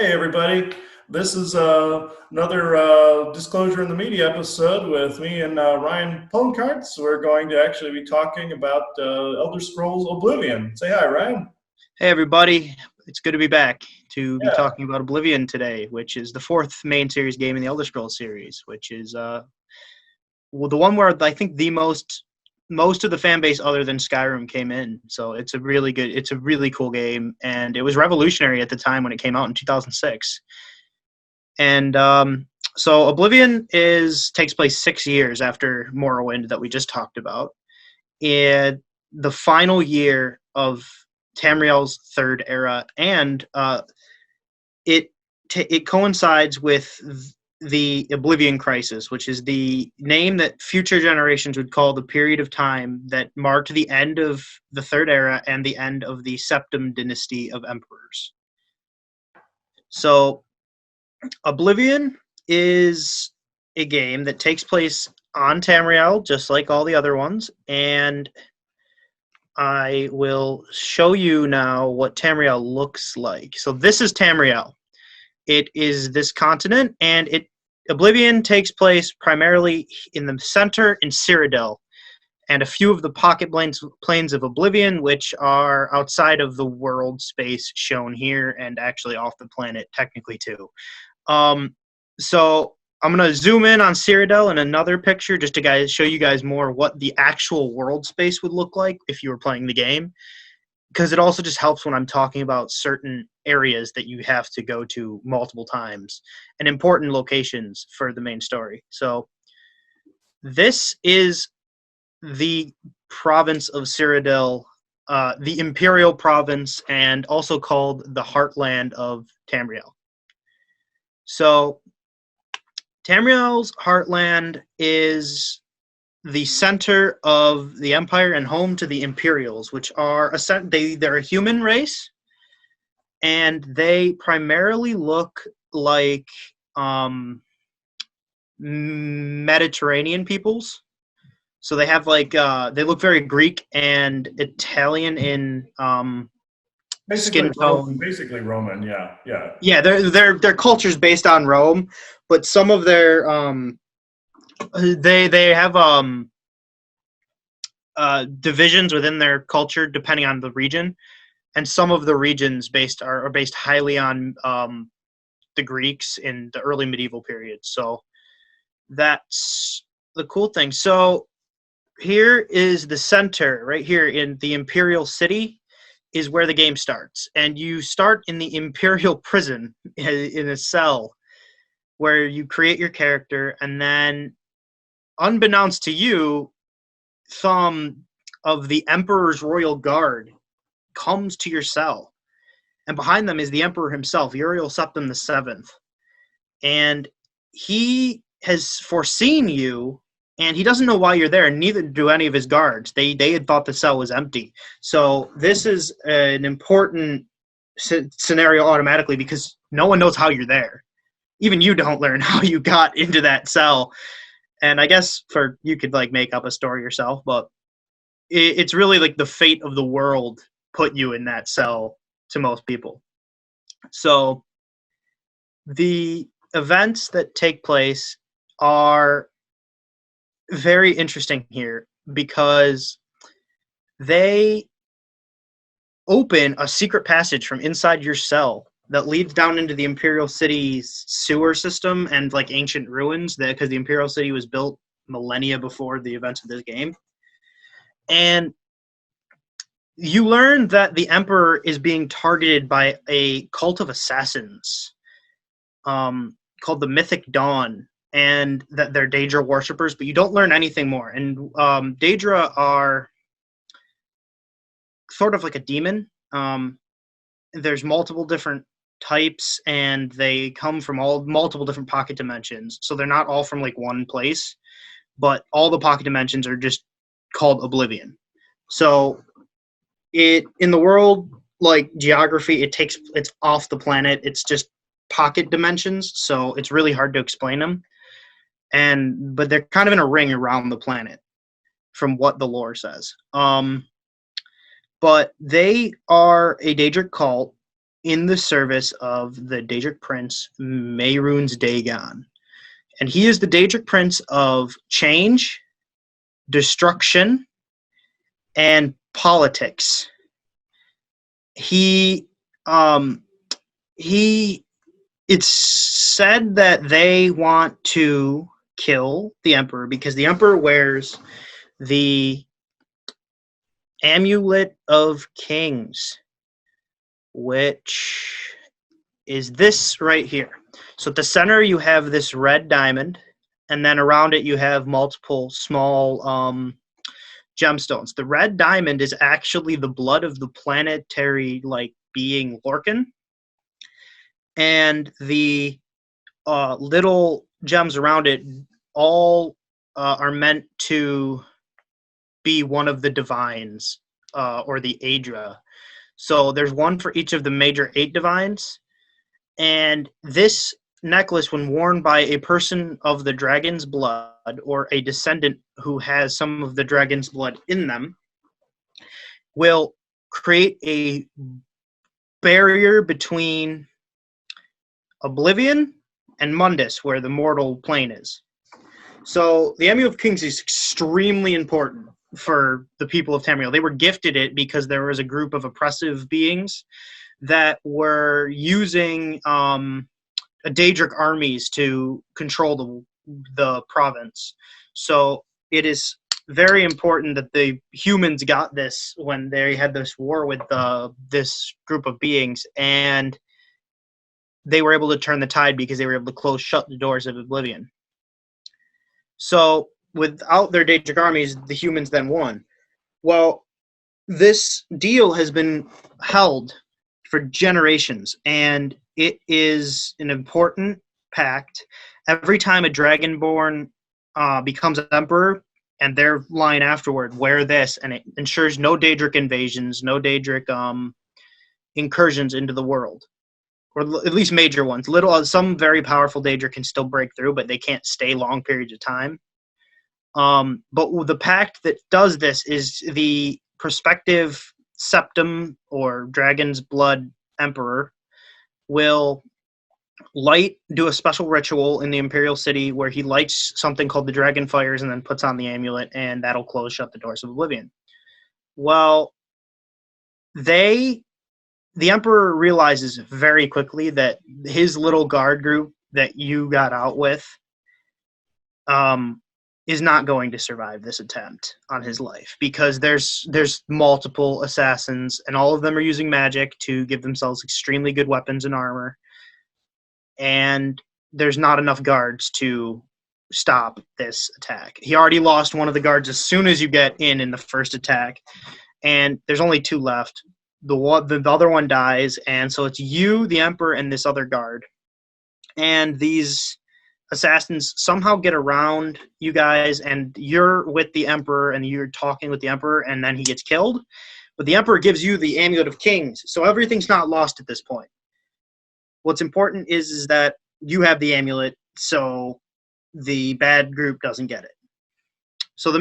Hey, everybody. This is another Disclosure in the Media episode with me and Ryan Polnkarts. We're going to actually be talking about Elder Scrolls Oblivion. Say hi, Ryan. Hey everybody, it's good to be back to be Yeah, talking about Oblivion today, which is the fourth main series game in the Elder Scrolls series, which is the one where I think the most of the fan base other than Skyrim came in. So it's a really cool game, and it was revolutionary at the time when it came out in 2006. And so Oblivion is takes place 6 years after Morrowind that we just talked about, and the final year of Tamriel's third era, and it it coincides with the Oblivion Crisis, which is the name that future generations would call the period of time that marked the end of the Third Era and the end of the Septim dynasty of emperors. So, Oblivion is a game that takes place on Tamriel, just like all the other ones, and I will show you now what Tamriel looks like. So this is Tamriel. It is this continent, and Oblivion takes place primarily in the center in Cyrodiil, and a few of the pocket planes of Oblivion, which are outside of the world space shown here, and actually off the planet technically too. So I'm going to zoom in on Cyrodiil in another picture just to show you guys more what the actual world space would look like if you were playing the game, because it also just helps when I'm talking about certain areas that you have to go to multiple times and important locations for the main story. So this is the province of Cyrodiil, the Imperial province, and also called the Heartland of Tamriel. So Tamriel's heartland is the center of the empire and home to the Imperials, which are they're a human race, and they primarily look like Mediterranean peoples. So they have they look very Greek and Italian in basically, skin tone. basically Roman. Yeah, yeah. Yeah, their culture's based on Rome, but some of their they have divisions within their culture depending on the region, and some of the regions are based highly on the Greeks in the early medieval period. So that's the cool thing. So here is the center right here in the Imperial City is where the game starts, and you start in the Imperial prison in a cell where you create your character, and then unbeknownst to you, some of the Emperor's Royal Guard comes to your cell, and behind them is the Emperor himself, Uriel Septim VII, and he has foreseen you, and he doesn't know why you're there, and neither do any of his guards. They had thought the cell was empty. So this is an important scenario automatically because no one knows how you're there. Even you don't learn how you got into that cell. And I guess you could make up a story yourself, but it's really like the fate of the world put you in that cell to most people. So the events that take place are very interesting here because they open a secret passage from inside your cell that leads down into the Imperial City's sewer system and ancient ruins, because the Imperial City was built millennia before the events of this game. And you learn that the Emperor is being targeted by a cult of assassins called the Mythic Dawn, and that they're Daedra worshippers, but you don't learn anything more. And Daedra are sort of like a demon. There's multiple different types, and they come from multiple different pocket dimensions. So they're not all from one place, but all the pocket dimensions are just called Oblivion. So in the world geography, it's off the planet. It's just pocket dimensions, so it's really hard to explain them. But they're kind of in a ring around the planet, from what the lore says. But they are a Daedric cult, in the service of the Daedric Prince, Mehrunes Dagon. And he is the Daedric Prince of change, destruction, and politics. He, um, he, it's said that they want to kill the Emperor because the Emperor wears the Amulet of Kings, which is this right here. So at the center, you have this red diamond, and then around it, you have multiple small gemstones. The red diamond is actually the blood of the planetary being Lorcan, and the little gems around it all are meant to be one of the divines or the Aedra. So there's one for each of the major 8 divines, and this necklace, when worn by a person of the dragon's blood or a descendant who has some of the dragon's blood in them, will create a barrier between Oblivion and Mundus, where the mortal plane is. So the Amulet of Kings is extremely important for the people of Tamriel. They were gifted it because there was a group of oppressive beings that were using Daedric armies to control the province. So it is very important that the humans got this when they had this war with this group of beings, and they were able to turn the tide because they were able to shut the doors of Oblivion. So without their Daedric armies, the humans then won. Well, this deal has been held for generations, and it is an important pact. Every time a Dragonborn becomes emperor, and their line afterward, wear this, and it ensures no Daedric invasions, no Daedric incursions into the world, or at least major ones. Some very powerful Daedric can still break through, but they can't stay long periods of time. But the pact that does this is the prospective septum or dragon's blood emperor will do a special ritual in the imperial city where he lights something called the dragon fires and then puts on the amulet, and that'll shut the doors of Oblivion. Well, the emperor realizes very quickly that his little guard group that you got out with is not going to survive this attempt on his life, because there's multiple assassins, and all of them are using magic to give themselves extremely good weapons and armor, and there's not enough guards to stop this attack. He already lost one of the guards as soon as you get in the first attack, and there's only 2 left. The other one dies, and so it's you, the emperor, and this other guard, and these assassins somehow get around you guys, and you're with the emperor, and you're talking with the emperor, and then he gets killed. But the emperor gives you the Amulet of Kings, so everything's not lost at this point. What's important is that you have the amulet, so the bad group doesn't get it. So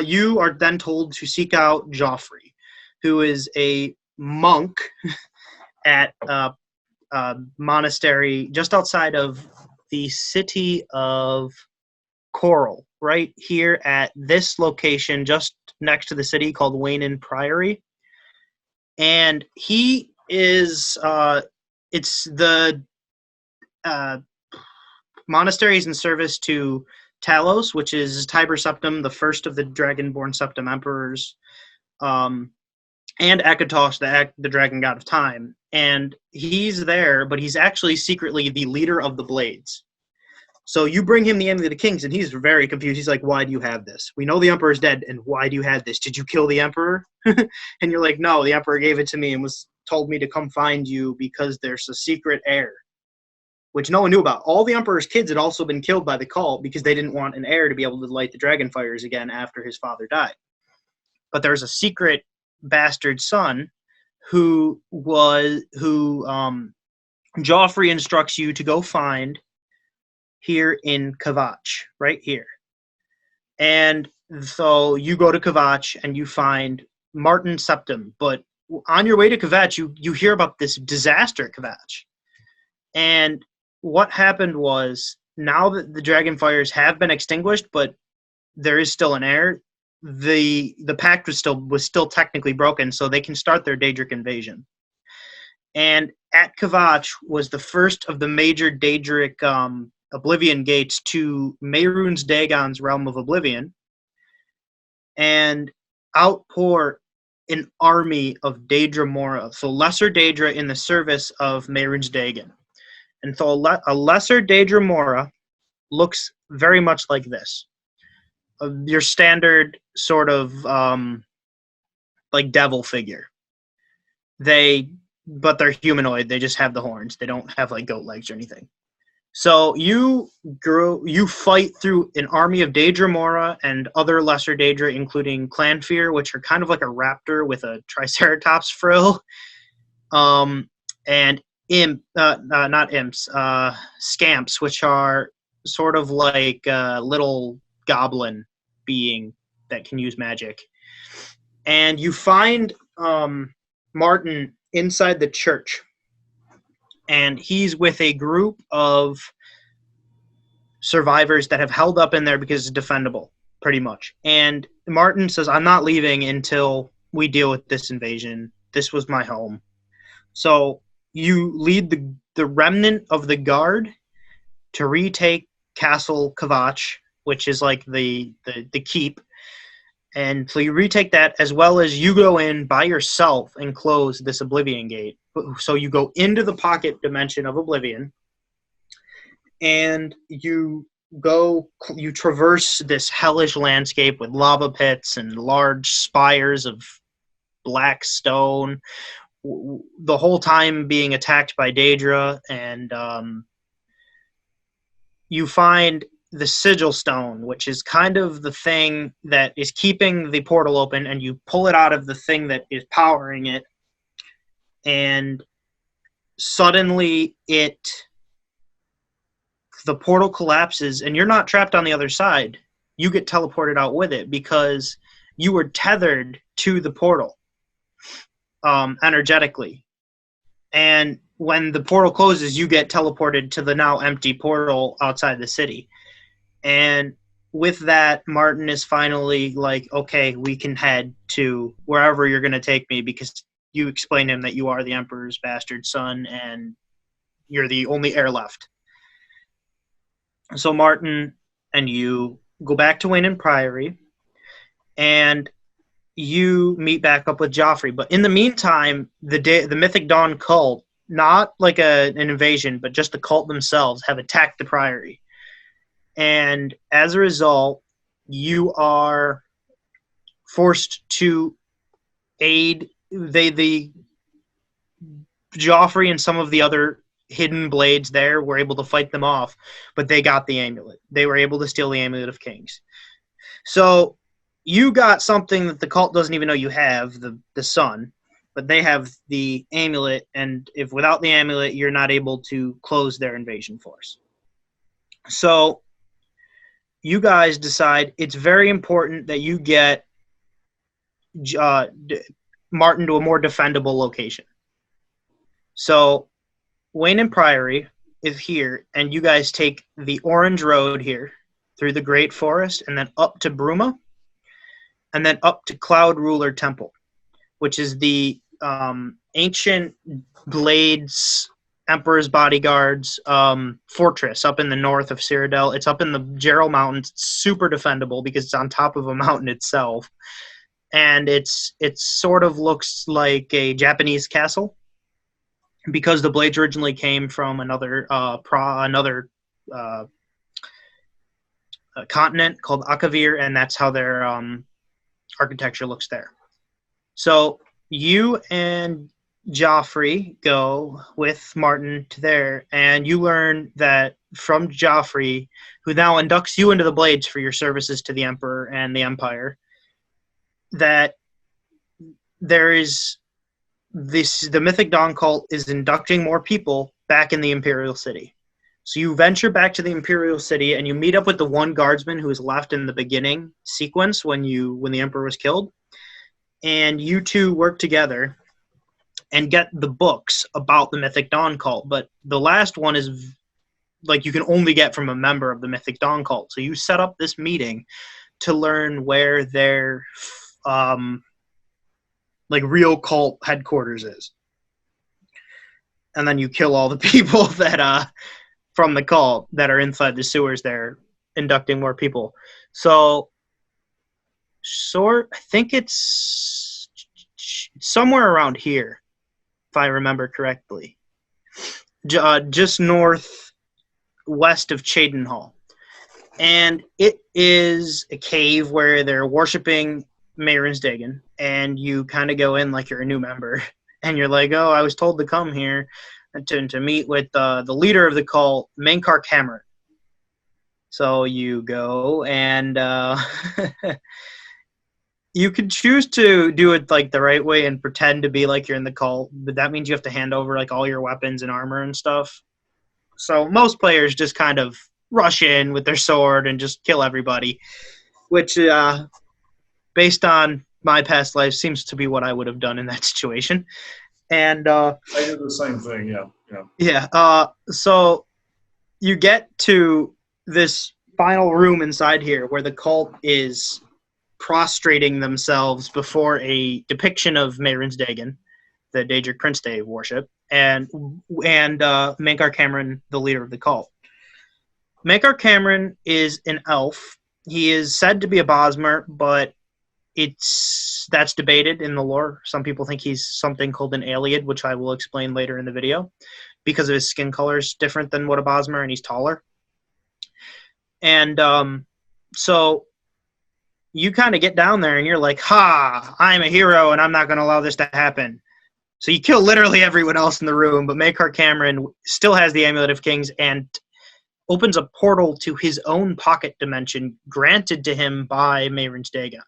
you are then told to seek out Joffrey, who is a monk at a monastery just outside of the city of Coral, right here at this location just next to the city called Waynon Priory. And he is it's the monastery is in service to Talos, which is Tiber Septim, the first of the Dragonborn Septim Emperors, and Akatos, the dragon god of time. And he's there, but he's actually secretly the leader of the Blades. So you bring him the Amulet of Kings, and he's very confused. He's like, why do you have this? We know the Emperor's dead, and why do you have this? Did you kill the Emperor? And you're like, no, the Emperor gave it to me and told me to come find you because there's a secret heir, which no one knew about. All the Emperor's kids had also been killed by the cult because they didn't want an heir to be able to light the dragon fires again after his father died. But there's a secret bastard son who Joffrey instructs you to go find here in Kavach, right here. And so you go to Kavach and you find Martin Septim, but on your way to Kvatch, you hear about this disaster at Kvatch. And what happened was, now that the Dragonfires have been extinguished, but there is still an heir, the pact was still technically broken, so they can start their Daedric invasion. And at Kvatch was the first of the major Daedric Oblivion gates to Mehrunes Dagon's realm of Oblivion, and outpour an army of Daedra Mora, so lesser Daedra in the service of Mehrunes Dagon. And so a lesser Daedra Mora looks very much like this. Your standard sort of like devil figure. But they're humanoid. They just have the horns. They don't have like goat legs or anything. So you fight through an army of Daedra Mora and other lesser Daedra, including Clanfear, which are kind of like a raptor with a triceratops frill, and not imps, scamps, which are sort of like a little goblin being that can use magic. And you find Martin inside the church, and he's with a group of survivors that have held up in there because it's defendable, pretty much. And Martin says, I'm not leaving until we deal with this invasion. This was my home. So you lead the remnant of the guard to retake Castle Kvatch, which is like the keep. And so you retake that, as well as you go in by yourself and close this Oblivion gate. So you go into the pocket dimension of Oblivion, and you traverse this hellish landscape with lava pits and large spires of black stone, the whole time being attacked by Daedra. And you find the sigil stone, which is kind of the thing that is keeping the portal open, and you pull it out of the thing that is powering it, and suddenly the portal collapses, and you're not trapped on the other side. You get teleported out with it because you were tethered to the portal energetically. And when the portal closes, you get teleported to the now empty portal outside the city. And with that, Martin is finally like, okay, we can head to wherever you're going to take me, because you explain to him that you are the Emperor's bastard son and you're the only heir left. So Martin and you go back to Wayne and Priory, and you meet back up with Joffrey. But in the meantime, the Mythic Dawn cult, not like an invasion, but just the cult themselves, have attacked the Priory. And as a result, you are forced to aid the Joffrey and some of the other hidden blades there were able to fight them off, but they got the amulet. They were able to steal the Amulet of Kings. So you got something that the cult doesn't even know you have, the sun, but they have the amulet, and if without the amulet, you're not able to close their invasion force. So you guys decide it's very important that you get Martin to a more defendable location. So Wayne and Priory is here, and you guys take the Orange Road here through the Great Forest, and then up to Bruma, and then up to Cloud Ruler Temple, which is the ancient Blades Emperor's Bodyguards fortress up in the north of Cyrodiil. It's up in the Gerald Mountains. It's super defendable because it's on top of a mountain itself. And it sort of looks like a Japanese castle, because the blades originally came from another continent called Akavir, and that's how their architecture looks there. So you and Joffrey go with Martin to there, and you learn that from Joffrey, who now inducts you into the Blades for your services to the Emperor and the Empire, that there is the Mythic Dawn cult is inducting more people back in the Imperial City. So you venture back to the Imperial City, and you meet up with the one guardsman who was left in the beginning sequence when the Emperor was killed, and you two work together. and get the books about the Mythic Dawn cult. But the last one is like you can only get from a member of the Mythic Dawn cult. So you set up this meeting to learn where their like real cult headquarters is, and then you kill all the people that from the cult that are inside the sewers there, inducting more people. So I think it's somewhere around here, if I remember correctly, just northwest of Cheydinhal. And it is a cave where they're worshiping Mehrunes Dagon, and you kind of go in like you're a new member, and you're like, oh, I was told to come here to meet with the leader of the cult, Mankar Cameron. So you go, and you could choose to do it like the right way and pretend to be like you're in the cult, but that means you have to hand over like all your weapons and armor and stuff. So most players just kind of rush in with their sword and just kill everybody, which based on my past life seems to be what I would have done in that situation. And I did the same thing. So you get to this final room inside here where the cult is prostrating themselves before a depiction of Mehrunes Dagon, the Daedric Prince they worship, and Mankar Cameron, the leader of the cult. Mankar Cameron is an elf. He is said to be a Bosmer, but that's debated in the lore. Some people think he's something called an Aliad, which I will explain later in the video, because of his skin color is different than what a Bosmer, and he's taller. And so you kind of get down there and you're like, ha, I'm a hero and I'm not going to allow this to happen. So you kill literally everyone else in the room, but Mankar Cameron still has the Amulet of Kings and opens a portal to his own pocket dimension granted to him by Mehrunes Dagon.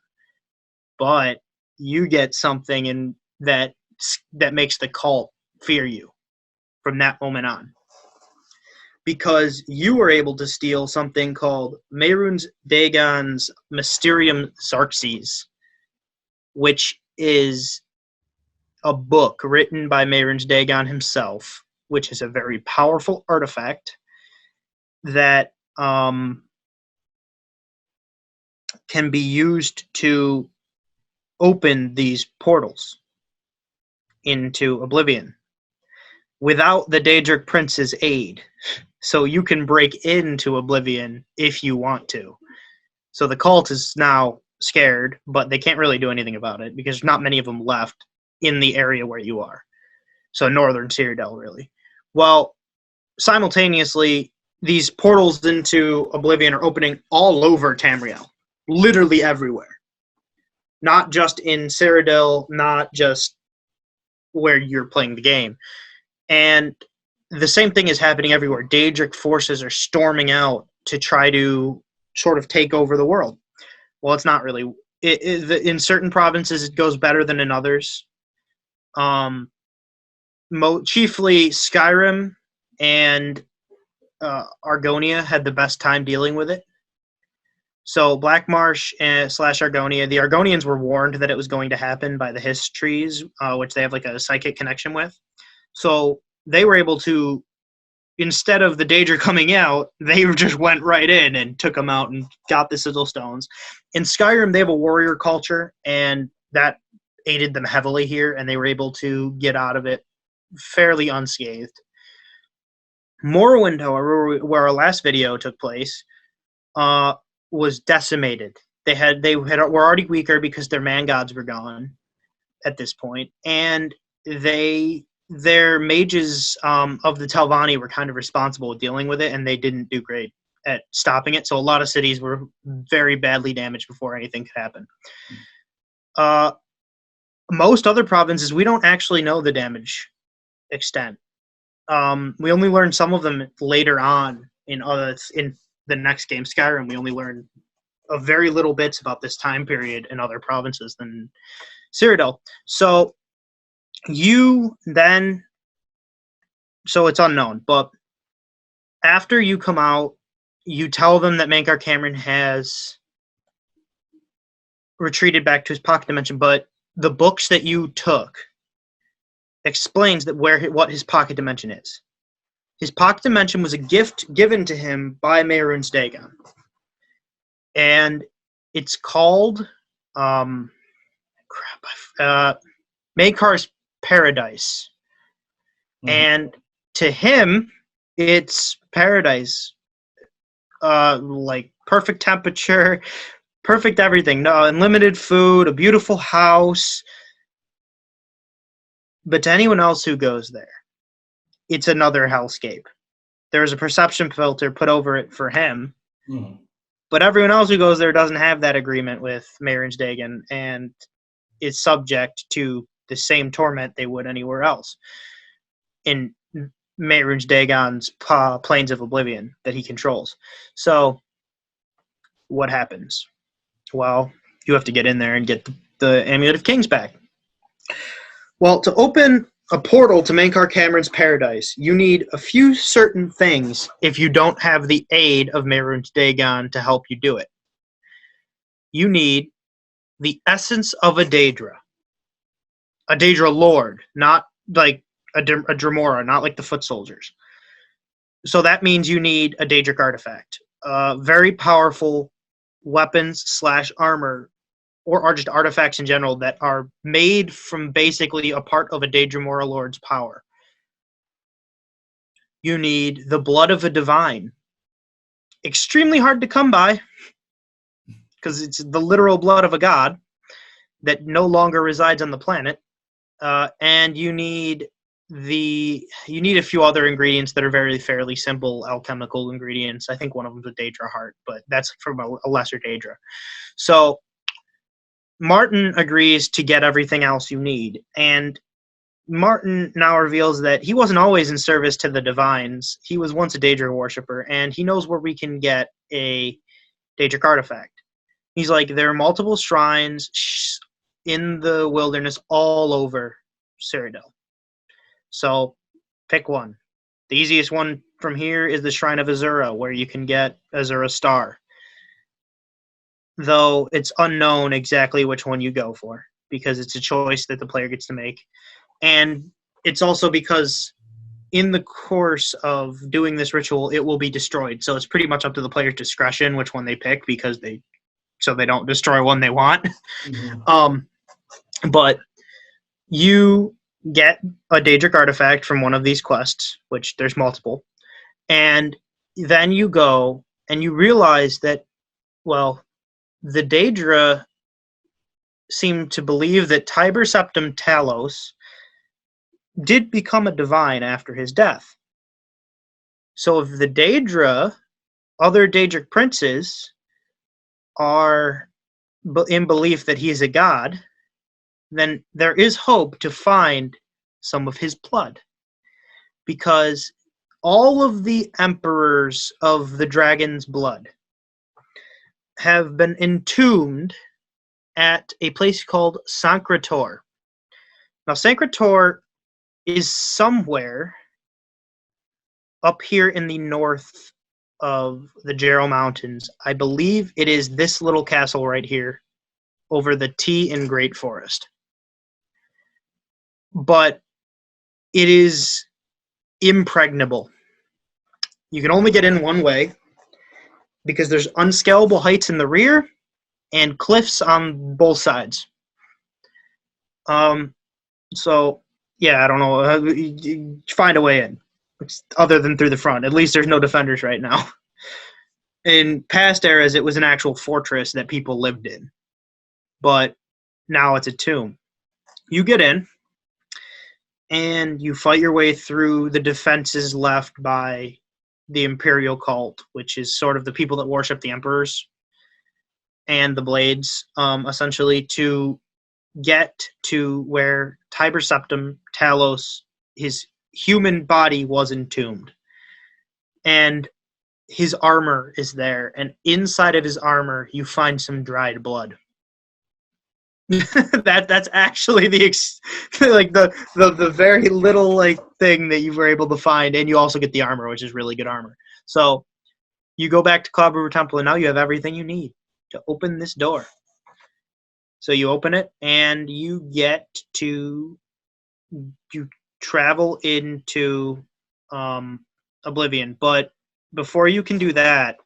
But you get something in that makes the cult fear you from that moment on. Because you were able to steal something called Mehrunes Dagon's Mysterium Xarxes, which is a book written by Mehrunes Dagon himself, which is a very powerful artifact that can be used to open these portals into Oblivion without the Daedric Prince's aid. So you can break into Oblivion if you want to. So the cult is now scared, but they can't really do anything about it because not many of them left in the area where you are. So northern Cyrodiil, really. Well, simultaneously, these portals into Oblivion are opening all over Tamriel. Literally everywhere. Not just in Cyrodiil, not just where you're playing the game. And the same thing is happening everywhere. Daedric forces are storming out to try to sort of take over the world. Well, it's not really. In certain provinces, it goes better than in others. Chiefly Skyrim and Argonia had the best time dealing with it. So Blackmarsh / Argonia, the Argonians were warned that it was going to happen by the Hiss trees, which they have like a psychic connection with. So they were able to, instead of the Daedra coming out, they just went right in and took them out and got the sigil stones. In Skyrim, they have a warrior culture, and that aided them heavily here, and they were able to get out of it fairly unscathed. Morrowind, however, where our last video took place, was decimated. They were already weaker because their man gods were gone at this point, and their mages of the Telvanni were kind of responsible with dealing with it, and they didn't do great at stopping it. So a lot of cities were very badly damaged before anything could happen. Most other provinces, we don't actually know the damage extent. We only learned some of them later on in the next game, Skyrim. We only learned a very little bits about this time period in other provinces than Cyrodiil. So it's unknown, but after you come out, you tell them that Mankar Cameron has retreated back to his pocket dimension, but the books that you took explains that what his pocket dimension is. His pocket dimension was a gift given to him by Mehrunes Dagon, and it's called Makar's Paradise. Mm-hmm. And to him, it's paradise, like perfect temperature, perfect everything, no unlimited food, a beautiful house. But to anyone else who goes there, it's another hellscape. There's a perception filter put over it for him. Mm-hmm. But everyone else who goes there doesn't have that agreement with Mehrunes Dagon and is subject to the same torment they would anywhere else in Mehrunes Dagon's planes of Oblivion that he controls. So what happens? Well, you have to get in there and get the Amulet of Kings back. Well, to open a portal to Mankar Cameron's Paradise, you need a few certain things if you don't have the aid of Mehrunes Dagon to help you do it. You need the essence of a Daedra Lord, not like a Dremora, not like the foot soldiers. So that means you need a Daedric artifact. Very powerful weapons / armor, or just artifacts in general that are made from basically a part of a Daedra Lord's power. You need the blood of a divine. Extremely hard to come by, because it's the literal blood of a god that no longer resides on the planet. And you need a few other ingredients that are fairly simple alchemical ingredients. I think one of them is a Daedra heart, but that's from a lesser Daedra. So Martin agrees to get everything else you need, and Martin now reveals that he wasn't always in service to the divines. He was once a Daedra worshipper, and he knows where we can get a Daedric artifact. He's like, there are multiple shrines in the wilderness all over Cyrodiil. So pick one. The easiest one from here is the Shrine of Azura, where you can get Azura Star. Though it's unknown exactly which one you go for, because it's a choice that the player gets to make. And it's also because in the course of doing this ritual, it will be destroyed. So it's pretty much up to the player's discretion which one they pick, because they don't destroy one they want. Mm-hmm. But you get a Daedric artifact from one of these quests, which there's multiple, and then you go and you realize that, well, the Daedra seem to believe that Tiber Septim Talos did become a divine after his death. So if the Daedra, other Daedric princes, are in belief that he is a god, then there is hope to find some of his blood. Because all of the emperors of the dragon's blood have been entombed at a place called Sancretor. Now, Sancretor is somewhere up here in the north of the Jarrow Mountains. I believe it is this little castle right here over the Tea and Great Forest. But it is impregnable. You can only get in one way, because there's unscalable heights in the rear and cliffs on both sides. So, yeah, I don't know. You find a way in, other than through the front. At least there's no defenders right now. In past eras, it was an actual fortress that people lived in. But now it's a tomb. You get in, and you fight your way through the defenses left by the Imperial cult, which is sort of the people that worship the emperors and the blades, essentially, to get to where Tiber Septim Talos, his human body, was entombed. And his armor is there, and inside of his armor you find some dried blood. That's actually the very little thing that you were able to find, and you also get the armor, which is really good armor. So you go back to Cloud River Temple, and now you have everything you need to open this door. So you open it, and you travel into Oblivion. But before you can do that,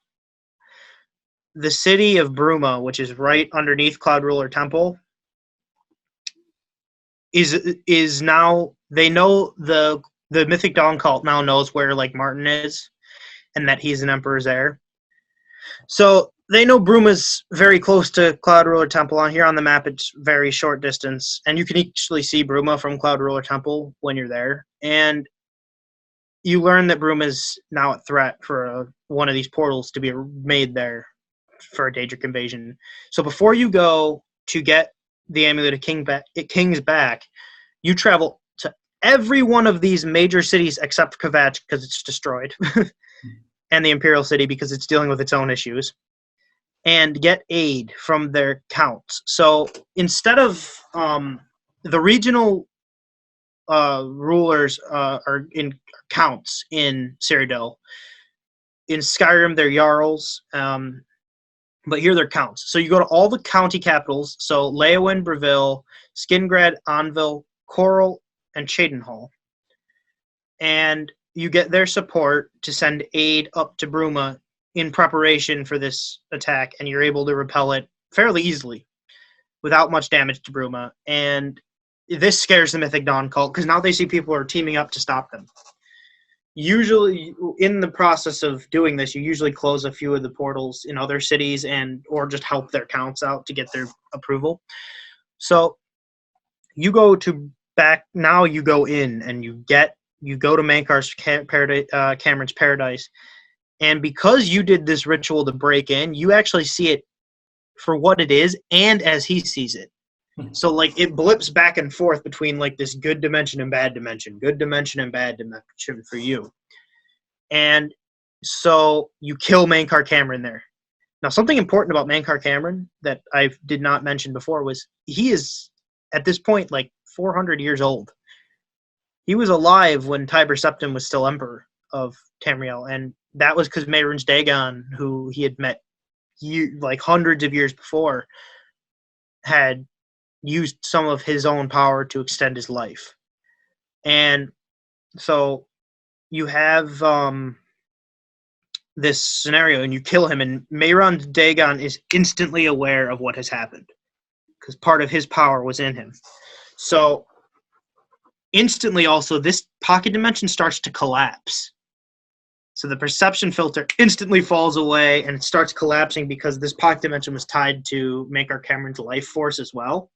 the city of Bruma, which is right underneath Cloud Ruler Temple, is now, they know the Mythic Dawn cult now knows where like Martin is, and that he's an Emperor's heir. So they know Bruma's very close to Cloud Ruler Temple. On here on the map, it's very short distance, and you can actually see Bruma from Cloud Ruler Temple when you're there. And you learn that Bruma's now a threat for one of these portals to be made there for a Daedric invasion. So before you go to get the Amulet of King's back, you travel to every one of these major cities except Kvatch because it's destroyed, and the Imperial City because it's dealing with its own issues, and get aid from their counts. So instead of the regional rulers are in counts in Cyrodiil. In Skyrim, they're jarls, but here they're counts. So you go to all the county capitals, so Leyawiin, Breville, Skingrad, Anvil, Coral, and Cheydinhal. And you get their support to send aid up to Bruma in preparation for this attack, and you're able to repel it fairly easily without much damage to Bruma. And this scares the Mythic Dawn cult because now they see people are teaming up to stop them. Usually, in the process of doing this, you usually close a few of the portals in other cities or just help their counts out to get their approval. So you go to back now. You go in and you go to Mankar's Cameron's Paradise, and because you did this ritual to break in, you actually see it for what it is and as he sees it. So like it blips back and forth between like this good dimension and bad dimension for you. And so you kill Mankar Cameron there. Now something important about Mankar Cameron that I did not mention before was he is at this point like 400 years old. He was alive when Tiber Septim was still emperor of Tamriel, and that was because Mehrunes Dagon, who he had met like hundreds of years before, had used some of his own power to extend his life. And so you have this scenario, and you kill him, and Mehrunes Dagon is instantly aware of what has happened because part of his power was in him. So instantly also this pocket dimension starts to collapse. So the perception filter instantly falls away and it starts collapsing because this pocket dimension was tied to Mankar Cameron's life force as well.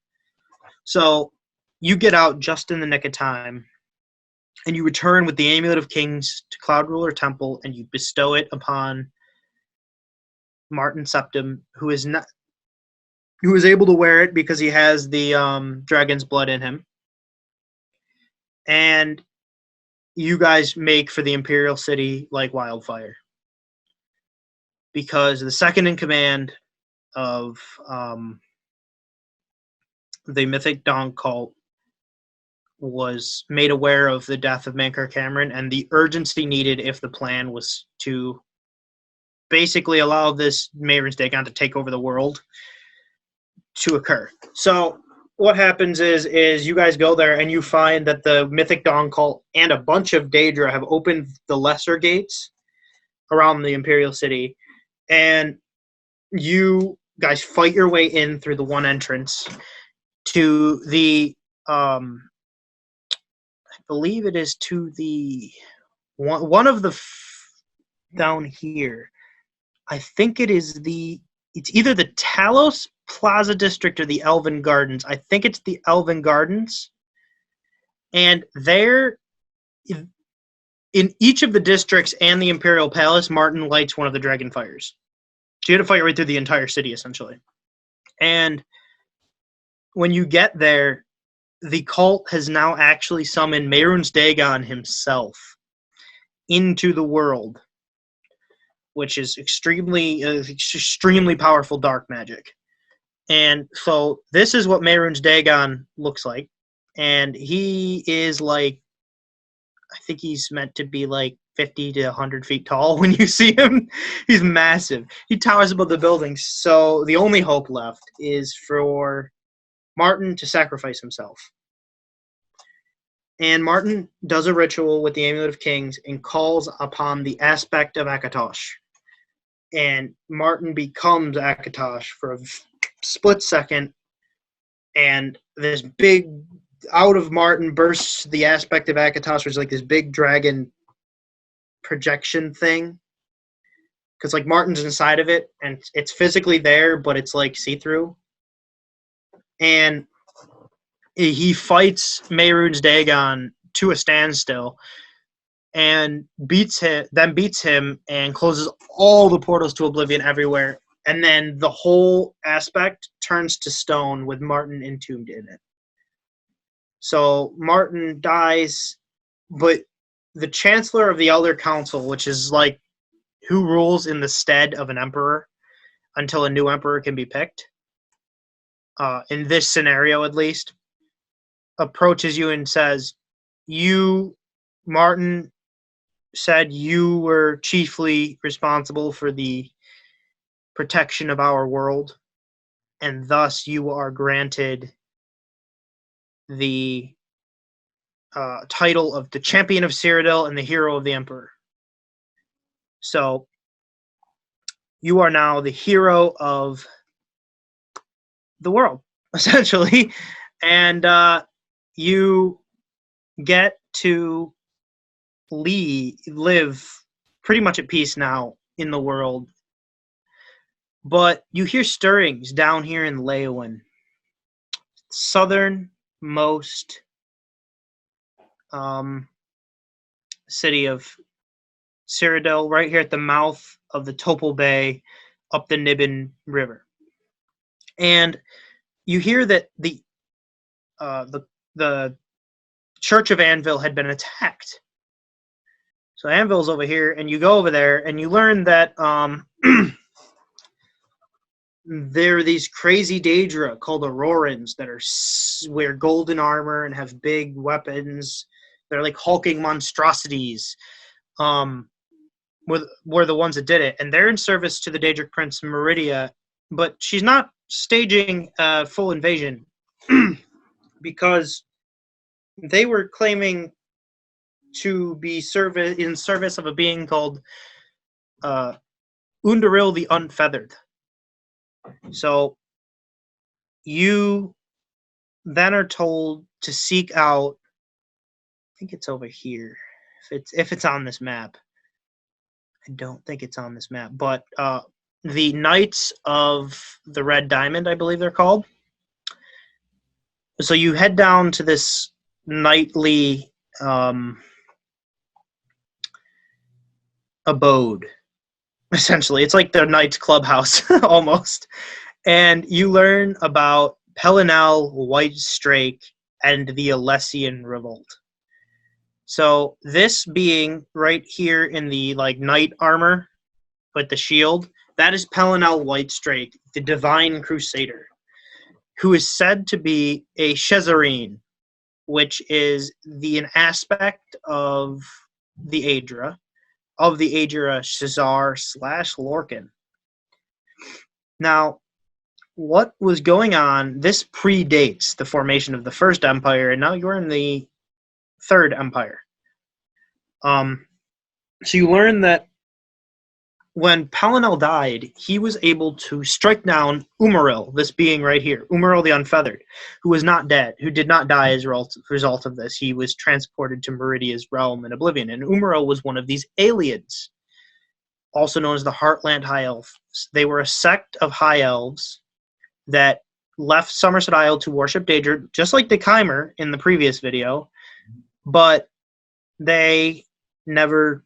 So you get out just in the nick of time, and you return with the Amulet of Kings to Cloud Ruler Temple, and you bestow it upon Martin Septim, who is able to wear it because he has the dragon's blood in him. And you guys make for the Imperial City like wildfire, because the second in command of the Mythic Dawn cult was made aware of the death of Mankar Cameron and the urgency needed if the plan was to basically allow this Mehrunes Dagon to take over the world to occur. So what happens is you guys go there and you find that the Mythic Dawn cult and a bunch of Daedra have opened the lesser gates around the Imperial City, and you guys fight your way in through the one entrance to the I believe it is to the one of the down here. I think it's either the Talos Plaza District or the Elven Gardens. I think it's the Elven Gardens. And there, in each of the districts and the Imperial Palace, Martin lights one of the dragon fires. So you had to fight right through the entire city, essentially. And when you get there, the cult has now actually summoned Mehrunes Dagon himself into the world, which is extremely powerful dark magic. And so this is what Mehrunes Dagon looks like. And he is like, I think he's meant to be like 50 to 100 feet tall when you see him. He's massive. He towers above the buildings. So the only hope left is for Martin to sacrifice himself. And Martin does a ritual with the Amulet of Kings and calls upon the aspect of Akatosh. And Martin becomes Akatosh for a split second, and this big, out of Martin bursts the aspect of Akatosh, which is like this big dragon projection thing. Because like Martin's inside of it, and it's physically there, but it's like see-through. And he fights Mehrunes Dagon to a standstill, and beats him, and closes all the portals to Oblivion everywhere. And then the whole aspect turns to stone with Martin entombed in it. So Martin dies, but the Chancellor of the Elder Council, which is like who rules in the stead of an emperor until a new emperor can be picked, in this scenario at least, approaches you and says, you, Martin, said you were chiefly responsible for the protection of our world, and thus you are granted the title of the Champion of Cyrodiil and the Hero of the Emperor. So you are now the hero of the world, essentially, and you get to live pretty much at peace now in the world. But you hear stirrings down here in Leyawen, southernmost city of Cyrodiil, right here at the mouth of the Topol Bay, up the Niben River. And you hear that the Church of Anvil had been attacked. So Anvil's over here, and you go over there, and you learn that there are these crazy Daedra called Aurorans that wear golden armor and have big weapons. They're like hulking monstrosities. Were the ones that did it, and they're in service to the Daedric Prince Meridia, but she's not staging a full invasion because they were claiming to be in service of a being called Underil the Unfeathered. So you then are told to seek out, I think it's over here, if it's on this map. I don't think it's on this map, but the Knights of the Red Diamond, I believe they're called. So you head down to this knightly abode, essentially. It's like the Knights Clubhouse, almost. And you learn about Pelinal, White Strake, and the Alessian Revolt. So this being right here in the like knight armor with the shield, that is Pelinal White Strake, the Divine Crusader, who is said to be a Shezarene, which is an aspect of the Aedra, Shezar / Lorcan. Now, what was going on, this predates the formation of the First Empire, and now you're in the Third Empire. So you learn that when Pelinal died, he was able to strike down Umaril, this being right here, Umaril the Unfeathered, who was not dead, who did not die as a result of this. He was transported to Meridia's realm in Oblivion, and Umaril was one of these aliens, also known as the Heartland High Elves. They were a sect of High Elves that left Somerset Isle to worship Daedra, just like the Chimer in the previous video, but they never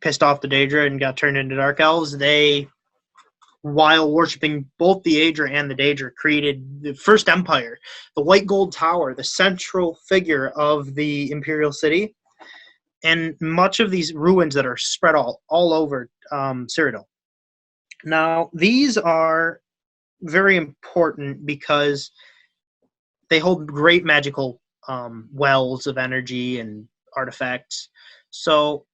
pissed off the Daedra and got turned into Dark Elves. They, while worshiping both the Aedra and the Daedra, created the First Empire, the White Gold Tower, the central figure of the Imperial City, and much of these ruins that are spread all over Cyrodiil. Now, these are very important because they hold great magical wells of energy and artifacts. So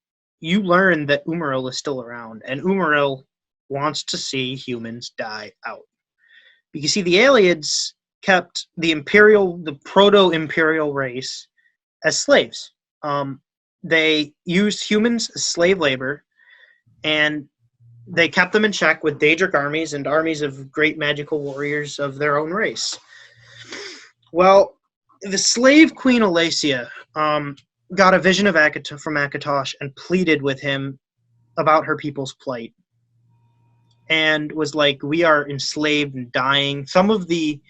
you learn that Umaril is still around, and Umaril wants to see humans die out. Because see, the aliens kept the proto-imperial race as slaves. They used humans as slave labor, and they kept them in check with Daedric armies and armies of great magical warriors of their own race. Well, the slave queen Alacia got a vision of from Akatosh and pleaded with him about her people's plight, and was like, "We are enslaved and dying." Some of the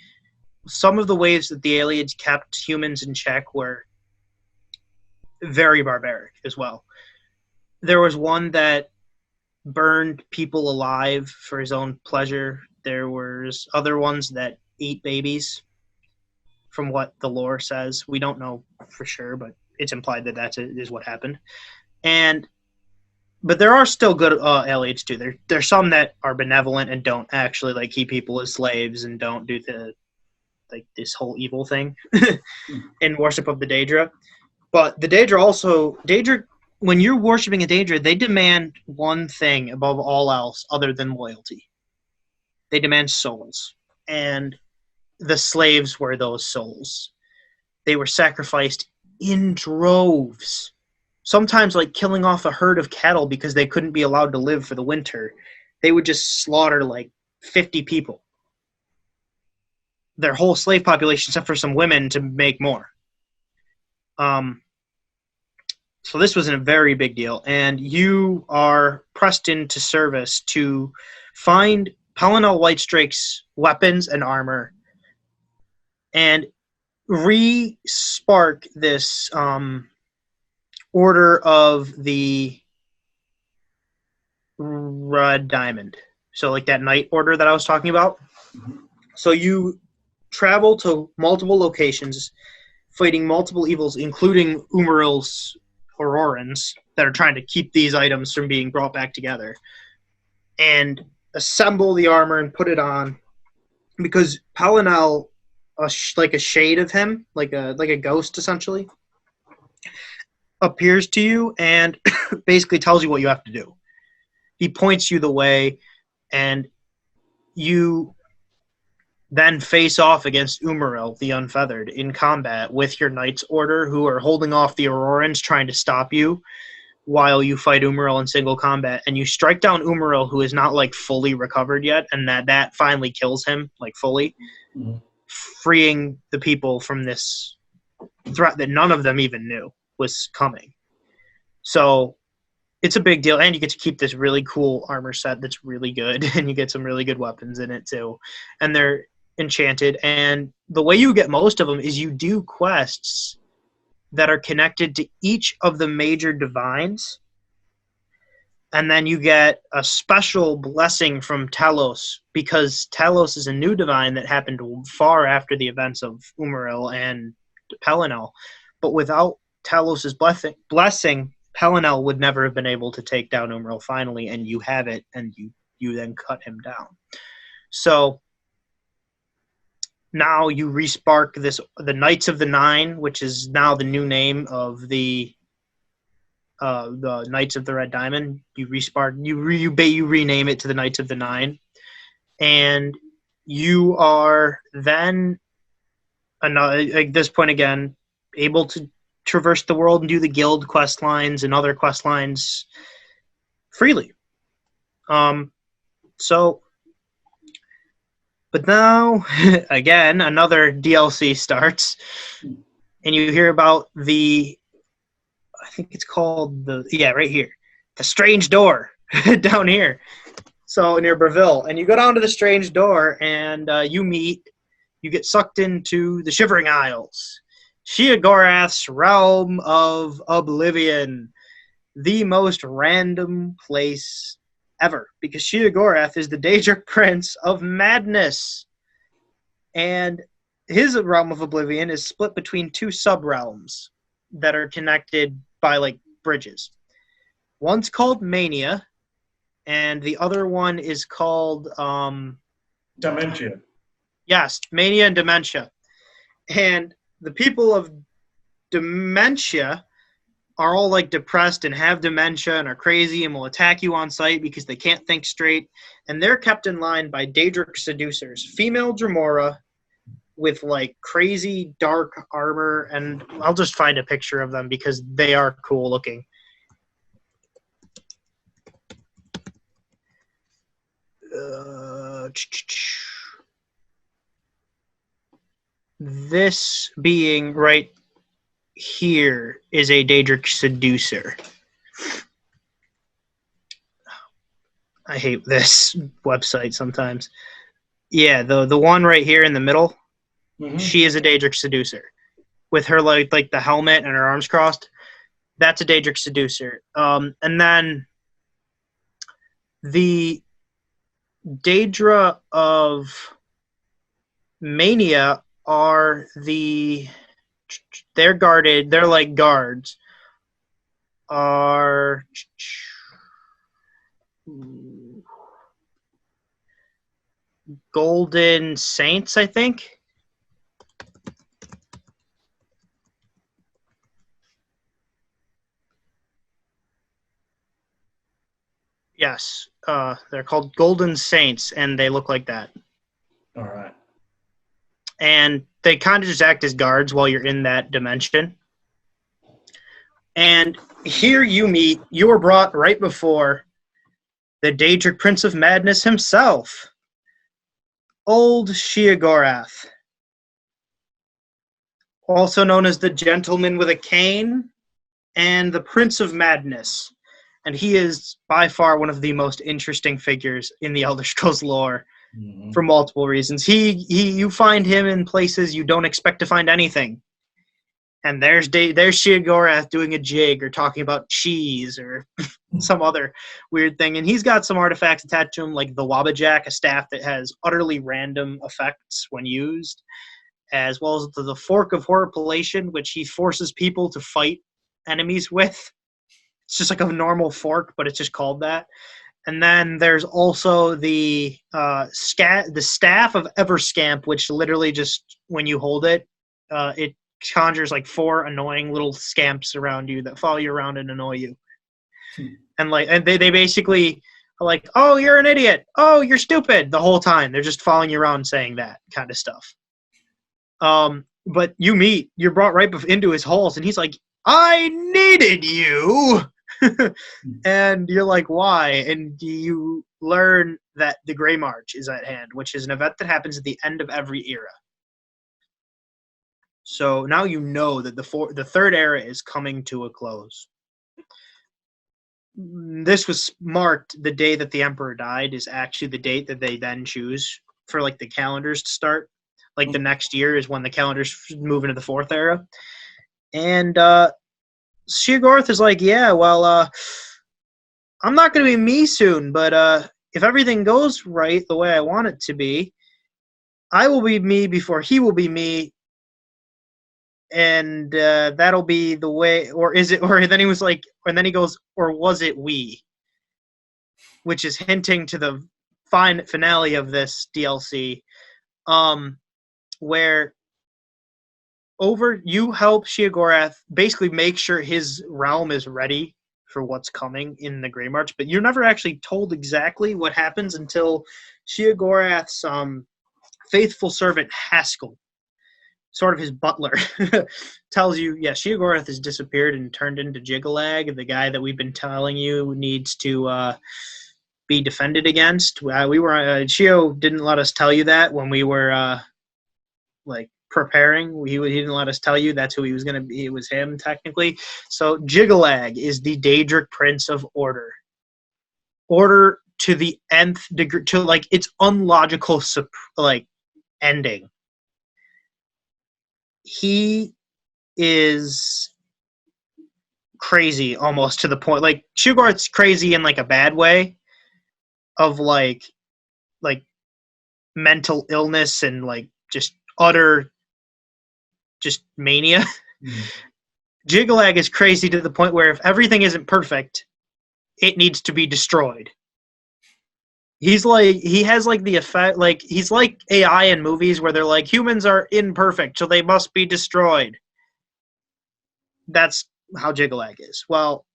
ways that the aliens kept humans in check were very barbaric as well. There was one that burned people alive for his own pleasure. There was other ones that ate babies, from what the lore says. We don't know for sure, but it's implied that that is what happened. But there are still good aliens too. There's some that are benevolent and don't actually like keep people as slaves and don't do this whole evil thing in worship of the Daedra. But the Daedra, when you're worshiping a Daedra, they demand one thing above all else other than loyalty. They demand souls. And the slaves were those souls. They were sacrificed in droves. Sometimes like killing off a herd of cattle because they couldn't be allowed to live for the winter. They would just slaughter like 50 people. Their whole slave population, except for some women, to make more. So this was a very big deal, and you are pressed into service to find Pelennel Whitestrake's weapons and armor and re-spark this Order of the Red Diamond. So like that Knight Order that I was talking about. So you travel to multiple locations, fighting multiple evils, including Umaril's Aurorans that are trying to keep these items from being brought back together, and assemble the armor and put it on, because Pelennel, like a shade of him, like a ghost essentially, appears to you and basically tells you what you have to do. He points you the way, and you then face off against Umaril, the Unfeathered, in combat with your Knight's Order, who are holding off the Aurorans, trying to stop you while you fight Umaril in single combat. And you strike down Umaril, who is not like fully recovered yet, and that finally kills him like fully, freeing the people from this threat that none of them even knew was coming. So it's a big deal, and you get to keep this really cool armor set that's really good, and you get some really good weapons in it too, and they're enchanted. And the way you get most of them is you do quests that are connected to each of the major divines, and then you get a special blessing from Talos, because Talos is a new divine that happened far after the events of Umaril and Pelennel. But without Talos' blessing, Pelennel would never have been able to take down Umaril finally, and you have it, and you then cut him down. So now you respark the Knights of the Nine, which is now the new name of the Knights of the Red Diamond. You rename it to the Knights of the Nine, and you are then at this point again able to traverse the world and do the guild quest lines and other quest lines freely. But now, again, another DLC starts, and you hear about I think it's called right here, the Strange Door down here. So near Breville, and you go down to the Strange Door, and you get sucked into the Shivering Isles, Sheogorath's realm of Oblivion, the most random place ever, because Sheogorath is the Daedric Prince of Madness, and his realm of Oblivion is split between two sub-realms that are connected by like bridges. One's called Mania, and the other one is called Dementia. Yes, Mania and Dementia. And the people of Dementia are all like depressed and have dementia and are crazy and will attack you on sight because they can't think straight. And they're kept in line by Daedric seducers, female Dremora with like crazy dark armor, and I'll just find a picture of them because they are cool looking. This being right here is a Daedric Seducer. I hate this website sometimes. Yeah, the one right here in the middle, she is a Daedric Seducer. With her like the helmet and her arms crossed. That's a Daedric Seducer. And then the Daedra of Mania are they're guarded, they're like guards. Are Golden Saints, I think. Yes, they're called Golden Saints, and they look like that. All right. And they kind of just act as guards while you're in that dimension. And here you were brought right before the Daedric Prince of Madness himself, Old Sheogorath, also known as the Gentleman with a Cane and the Prince of Madness. And he is by far one of the most interesting figures in the Elder Scrolls lore for multiple reasons. You find him in places you don't expect to find anything. And there's Sheogorath doing a jig or talking about cheese or some other weird thing. And he's got some artifacts attached to him, like the Wabbajack, a staff that has utterly random effects when used, as well as the Fork of Horripilation, which he forces people to fight enemies with. It's just like a normal fork, but it's just called that. And then there's also the Staff of Everscamp, which literally just, when you hold it, it conjures like 4 annoying little scamps around you that follow you around and annoy you. And they basically are like, oh, you're an idiot. Oh, you're stupid the whole time. They're just following you around saying that kind of stuff. But you're brought right into his halls, and he's like, I needed you. And you're like, why? And you learn that the Grey March is at hand, which is an event that happens at the end of every era. So now you know that the third era is coming to a close. This was marked, the day that the Emperor died is actually the date that they then choose for like the calendars to start. Like the next year is when the calendars move into the fourth era. And Sheogorath is like, yeah, well, I'm not going to be me soon, but if everything goes right the way I want it to be, I will be me before he will be me, and that'll be the way, or is it, or then he was like, and then he goes, or was it we? Which is hinting to the finale of this DLC, where you help Sheogorath basically make sure his realm is ready for what's coming in the Grey March, but you're never actually told exactly what happens until Sheogorath's faithful servant Haskell, sort of his butler, tells you, yeah, Sheogorath has disappeared and turned into Jigalag, the guy that we've been telling you needs to be defended against. Sheo didn't let us tell you that when we were preparing. He didn't let us tell you that's who he was going to be. It was him, technically. So Jigalag is the Daedric Prince of Order. Order to the nth degree, to like its unlogical ending. He is crazy almost to the point, like Sheogorath's crazy in like a bad way of like mental illness and like just utter just mania. Jigalag is crazy to the point where if everything isn't perfect, it needs to be destroyed. He has the effect, like he's like AI in movies where they're like, humans are imperfect, so they must be destroyed. That's how Jigalag is. Well,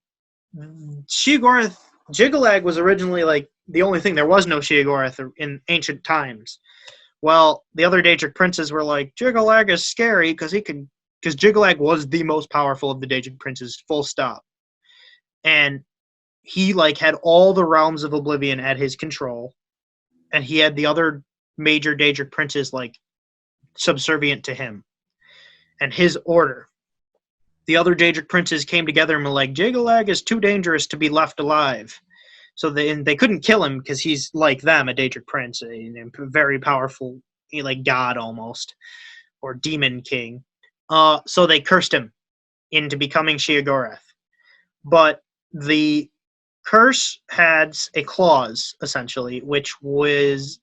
Jigalag was originally like the only thing. There was no Sheogorath in ancient times. Well, the other Daedric princes were like, Jiggalag is scary because Jiggalag was the most powerful of the Daedric princes, full stop. And he like had all the realms of Oblivion at his control, and he had the other major Daedric princes like subservient to him and his order. The other Daedric princes came together and were like, Jiggalag is too dangerous to be left alive. So they couldn't kill him because he's like them, a Daedric prince, a very powerful, like god almost, or demon king. So they cursed him into becoming Sheogorath. But the curse had a clause, essentially, which is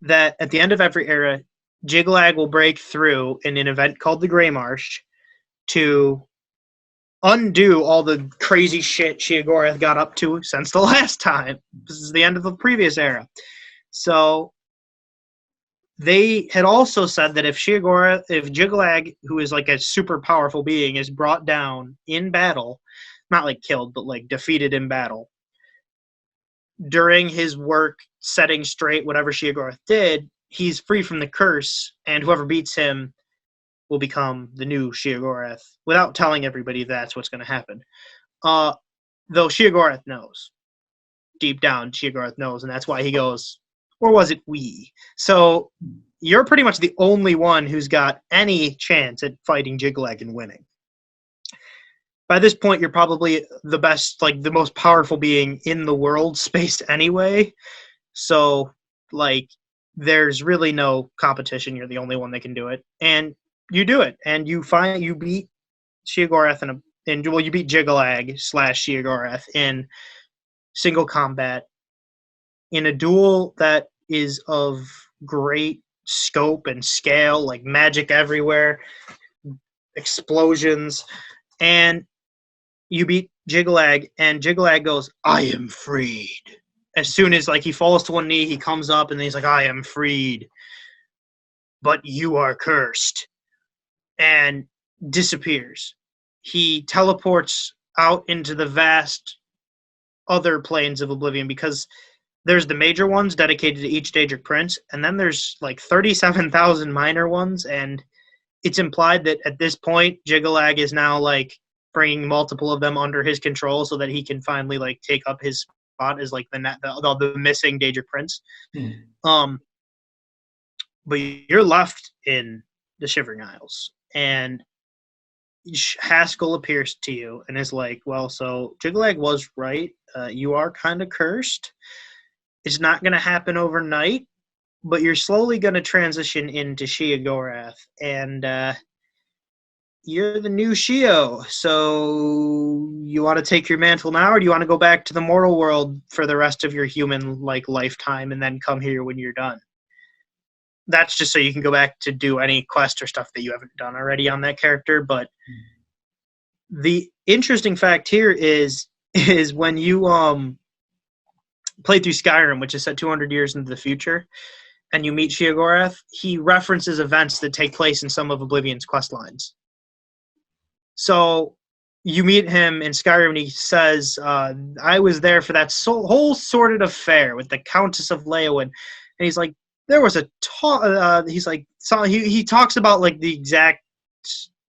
that at the end of every era, Jiglag will break through in an event called the Grey Marsh to undo all the crazy shit Sheogorath got up to since the last time. This is the end of the previous era. So they had also said that if Jiglag, who is like a super powerful being, is brought down in battle, not like killed, but like defeated in battle, during his work setting straight whatever Sheogorath did, he's free from the curse, and whoever beats him will become the new Sheogorath, without telling everybody that's what's going to happen. Though Sheogorath knows. Deep down, Sheogorath knows, and that's why he goes, or was it we? So you're pretty much the only one who's got any chance at fighting Jiglag and winning. By this point, you're probably the best, like the most powerful being in the world space anyway. So, like, there's really no competition. You're the only one that can do it, and you do it, and you beat Sheogorath you beat Jiggalag / Sheogorath in single combat in a duel that is of great scope and scale, like magic everywhere, explosions, and you beat Jiggalag, and Jiggalag goes, I am freed. As soon as like he falls to one knee, he comes up and he's like, I am freed. But you are cursed. And disappears. He teleports out into the vast other planes of Oblivion because there's the major ones dedicated to each Daedric prince, and then there's like 37,000 minor ones, and it's implied that at this point, Jiggalag is now like bringing multiple of them under his control so that he can finally like take up his spot as like the missing Daedric prince. But you're left in the Shivering Isles, and Haskell appears to you and is like, well, so Jiggalag was right. You are kind of cursed. It's not going to happen overnight, but you're slowly going to transition into Sheogorath, and you're the new Sheo. So you want to take your mantle now, or do you want to go back to the mortal world for the rest of your human like lifetime and then come here when you're done? That's just so you can go back to do any quest or stuff that you haven't done already on that character. But the interesting fact here is when you play through Skyrim, which is set 200 years into the future, and you meet Sheogorath, he references events that take place in some of Oblivion's quest lines. So you meet him in Skyrim, and he says, I was there for that whole sordid affair with the Countess of Leyawiin. And he's like, there was a talk. He's like, so he talks about like the exact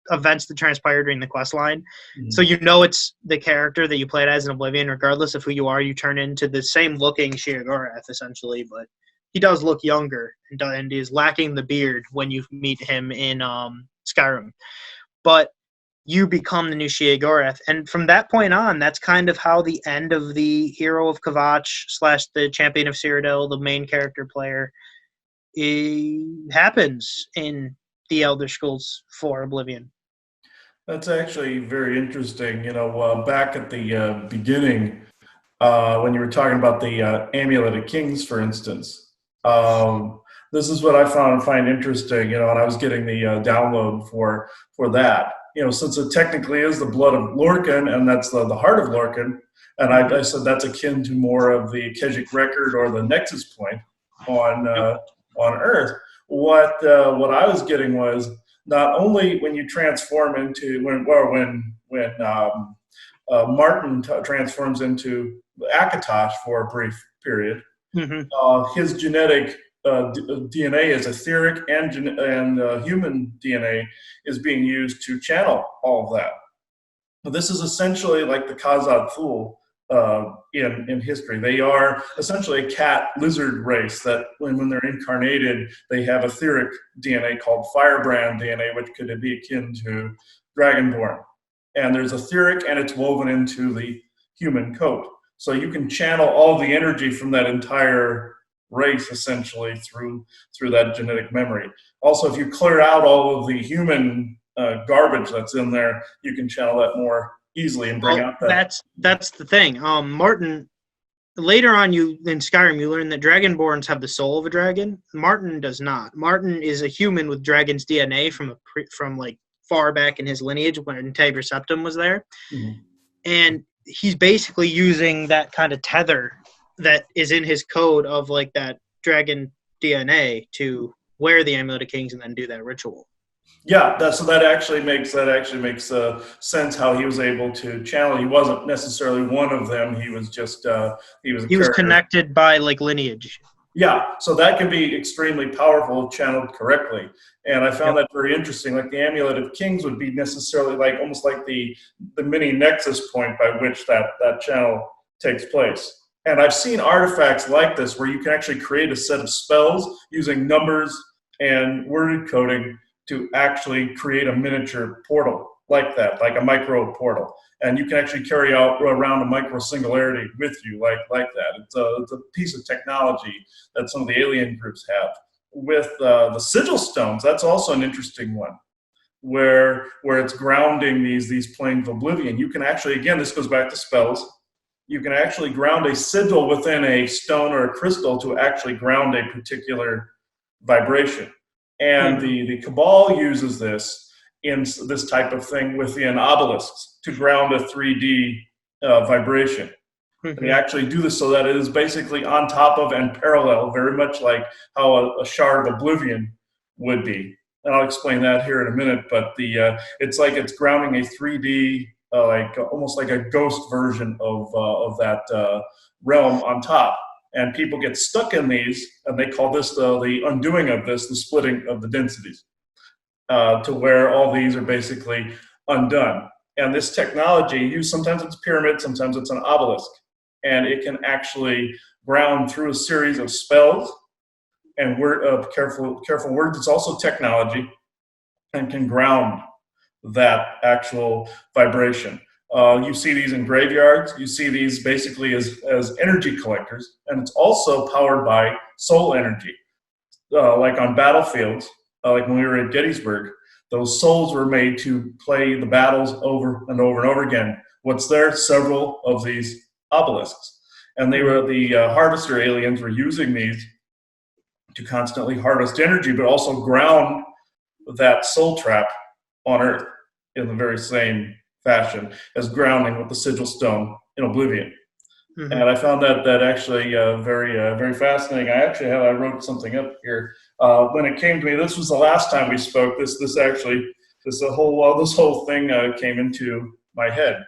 events that transpired during the quest line. Mm-hmm. So you know it's the character that you played as in Oblivion. Regardless of who you are, you turn into the same looking Sheogorath essentially, but he does look younger and is lacking the beard when you meet him in Skyrim. But you become the new Sheogorath, and from that point on, that's kind of how the end of the Hero of Kvatch / the Champion of Cyrodiil, the main character player, happens in the Elder Scrolls 4 Oblivion. That's actually very interesting. You know, back at the beginning, when you were talking about the Amulet of Kings, for instance, this is what I find interesting. You know, and I was getting the download for that. You know, since it technically is the blood of Lorcan, and that's the heart of Lorcan, and I said that's akin to more of the Keshic record or the Nexus point on Earth. What I was getting was not only when you transform into when Martin transforms into Akatosh for a brief period, Hmm. His genetic DNA is etheric, and human DNA is being used to channel all of that. This is essentially like the Khazad Thul in history. They are essentially a cat lizard race that when they're incarnated, they have etheric DNA called firebrand DNA, which could be akin to dragonborn. And there's etheric, and it's woven into the human coat. So you can channel all the energy from that entire race essentially through that genetic memory. Also, if you clear out all of the human garbage that's in there, you can channel that more easily and bring Well, out that. that's the thing. Martin, later on, you in Skyrim, you learn that Dragonborns have the soul of a dragon. Martin does not. Martin is a human with dragon's DNA from like far back in his lineage when Integra Septum was there, Mhm. and he's basically using that kind of tether that is in his code of like that dragon DNA to wear the Amulet of Kings and then do that ritual. Yeah, that actually makes sense how he was able to channel. He wasn't necessarily one of them. He was just he was a He was character. connected by like lineage. Yeah, so that can be extremely powerful if channeled correctly. And I found Yep. that very interesting. Like the Amulet of Kings would be necessarily like almost like the mini nexus point by which that channel takes place. And I've seen artifacts like this where you can actually create a set of spells using numbers and worded coding to actually create a miniature portal like that, like a micro portal, and you can actually carry out around a micro singularity with you like that. It's a piece of technology that some of the alien groups have. With the sigil stones, that's also an interesting one, where it's grounding these planes of oblivion. You can actually, again, this goes back to spells. You can actually ground a sigil within a stone or a crystal to actually ground a particular vibration. And Mm-hmm. the Cabal uses this in this type of thing within obelisks to ground a 3D vibration. They Mm-hmm. actually do this so that it is basically on top of and parallel, very much like how a shard of Oblivion would be. And I'll explain that here in a minute. But it's like it's grounding a 3D, like almost like a ghost version of that realm on top. And people get stuck in these, and they call this the undoing of this, the splitting of the densities, to where all these are basically undone. And this technology, sometimes it's a pyramid, sometimes it's an obelisk, and it can actually ground through a series of spells and careful words. It's also technology and can ground that actual vibration. You see these in graveyards. You see these basically as energy collectors, and it's also powered by soul energy. Like on battlefields, like when we were at Gettysburg, those souls were made to play the battles over and over and over again. What's there? Several of these obelisks, and they Mm-hmm. were the harvester aliens were using these to constantly harvest energy, but also ground that soul trap on Earth in the very same fashion as grounding with the sigil stone in Oblivion. Mm-hmm. And I found that actually very fascinating. I wrote something up here when it came to me. This was the last time we spoke. This whole thing came into my head,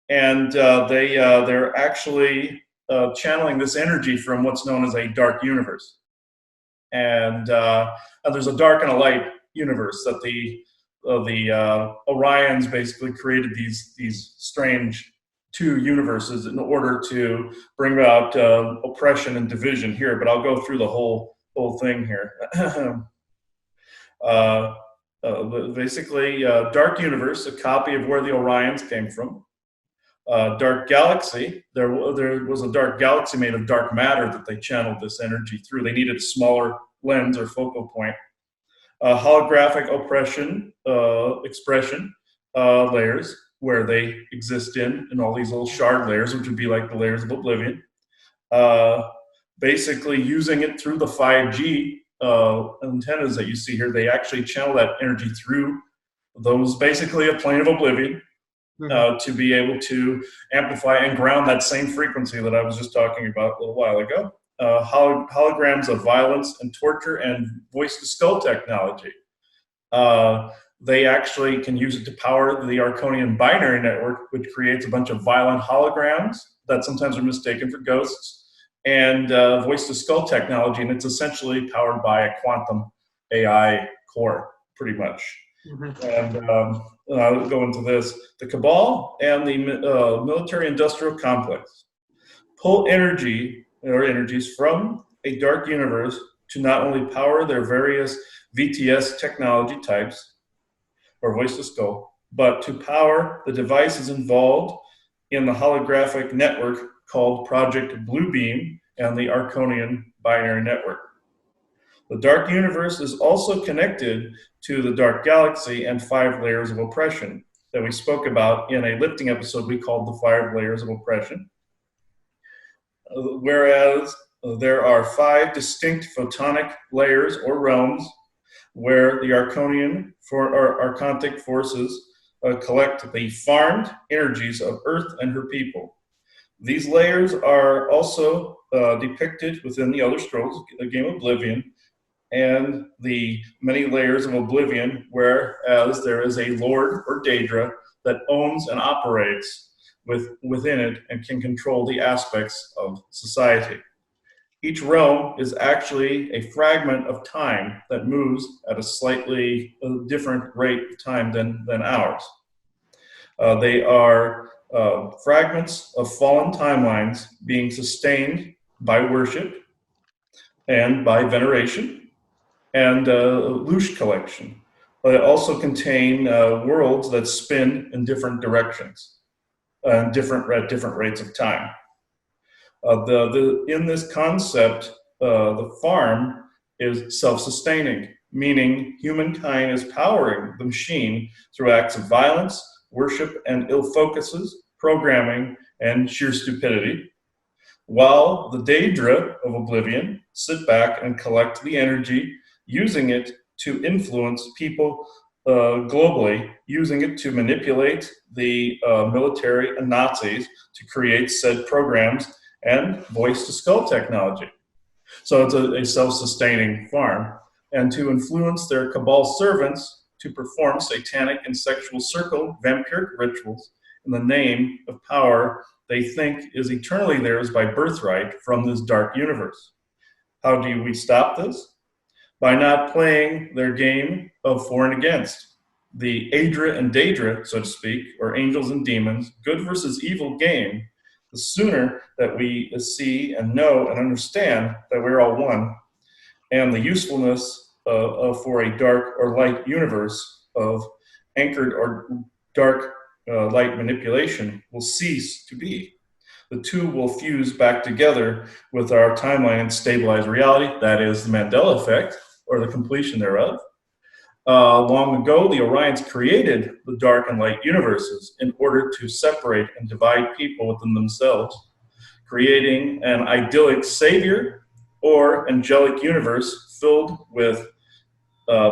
and they're actually channeling this energy from what's known as a dark universe, and there's a dark and a light universe that the Orions basically created these strange two universes in order to bring about oppression and division here. But I'll go through the whole thing here. uh, Basically, Dark Universe, a copy of where the Orions came from. Dark Galaxy, there was a dark galaxy made of dark matter that they channeled this energy through. They needed a smaller lens or focal point. Holographic oppression expression layers where they exist in all these little shard layers, which would be like the layers of Oblivion. Uh, Basically, using it through the 5G antennas that you see here, they actually channel that energy through those, basically a plane of Oblivion, Mm-hmm. to be able to amplify and ground that same frequency that I was just talking about a little while ago. Holograms of violence and torture and voice to skull technology. Uh, they actually can use it to power the Arconian binary network, which creates a bunch of violent holograms that sometimes are mistaken for ghosts. and voice-to-skull technology, and it's essentially powered by a quantum AI core, pretty much. And I'll go into this. The Cabal and the military-industrial complex pull energy or energies from a dark universe to not only power their various VTS technology types, or voice-to-skull, but to power the devices involved in the holographic network called Project Bluebeam and the Arconian binary network. The dark universe is also connected to the dark galaxy and 5 layers of oppression that we spoke about in a lifting episode we called the 5 layers of oppression. Whereas there are 5 distinct photonic layers or realms where the Arconian or Archontic forces collect the farmed energies of Earth and her people. These layers are also depicted within the Elder Scrolls, the game Oblivion, and the many layers of Oblivion, whereas there is a Lord or Daedra that owns and operates within it and can control the aspects of society. Each realm is actually a fragment of time that moves at a slightly different rate of time than ours. They are fragments of fallen timelines being sustained by worship and by veneration and Lush collection. They also contain worlds that spin in different directions and different rates of time. In this concept, the farm is self-sustaining, meaning humankind is powering the machine through acts of violence, worship, and ill focuses, programming, and sheer stupidity, while the Daedra of Oblivion sit back and collect the energy, using it to influence people globally, using it to manipulate the military and Nazis to create said programs and voice-to-skull technology. So it's a self-sustaining farm. And to influence their Cabal servants to perform satanic and sexual circle vampiric rituals in the name of power they think is eternally theirs by birthright from this dark universe. How do we stop this? By not playing their game of for and against. The Aedra and Daedra, so to speak, or angels and demons, good versus evil game, the sooner that we see and know and understand that we're all one, and the usefulness for a dark or light universe of anchored or dark light manipulation will cease to be. The two will fuse back together with our timeline and stabilize reality. That is the Mandela effect, or the completion thereof. Long ago, the Orions created the dark and light universes in order to separate and divide people within themselves, creating an idyllic savior or angelic universe filled with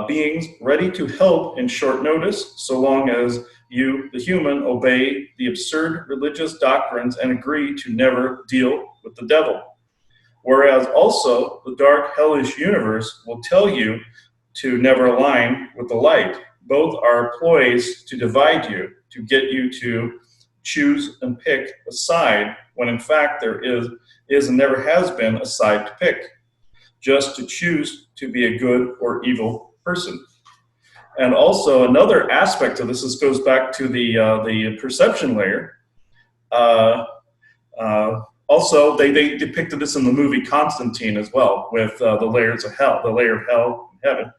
beings ready to help in short notice, so long as you, the human, obey the absurd religious doctrines and agree to never deal with the devil. Whereas also the dark hellish universe will tell you to never align with the light. Both are ploys to divide you, to get you to choose and pick a side, when in fact there is and never has been a side to pick, just to choose to be a good or evil person. And also another aspect of this goes back to the perception layer. Also, they depicted this in the movie Constantine as well, with the layers of hell, the layer of hell and heaven.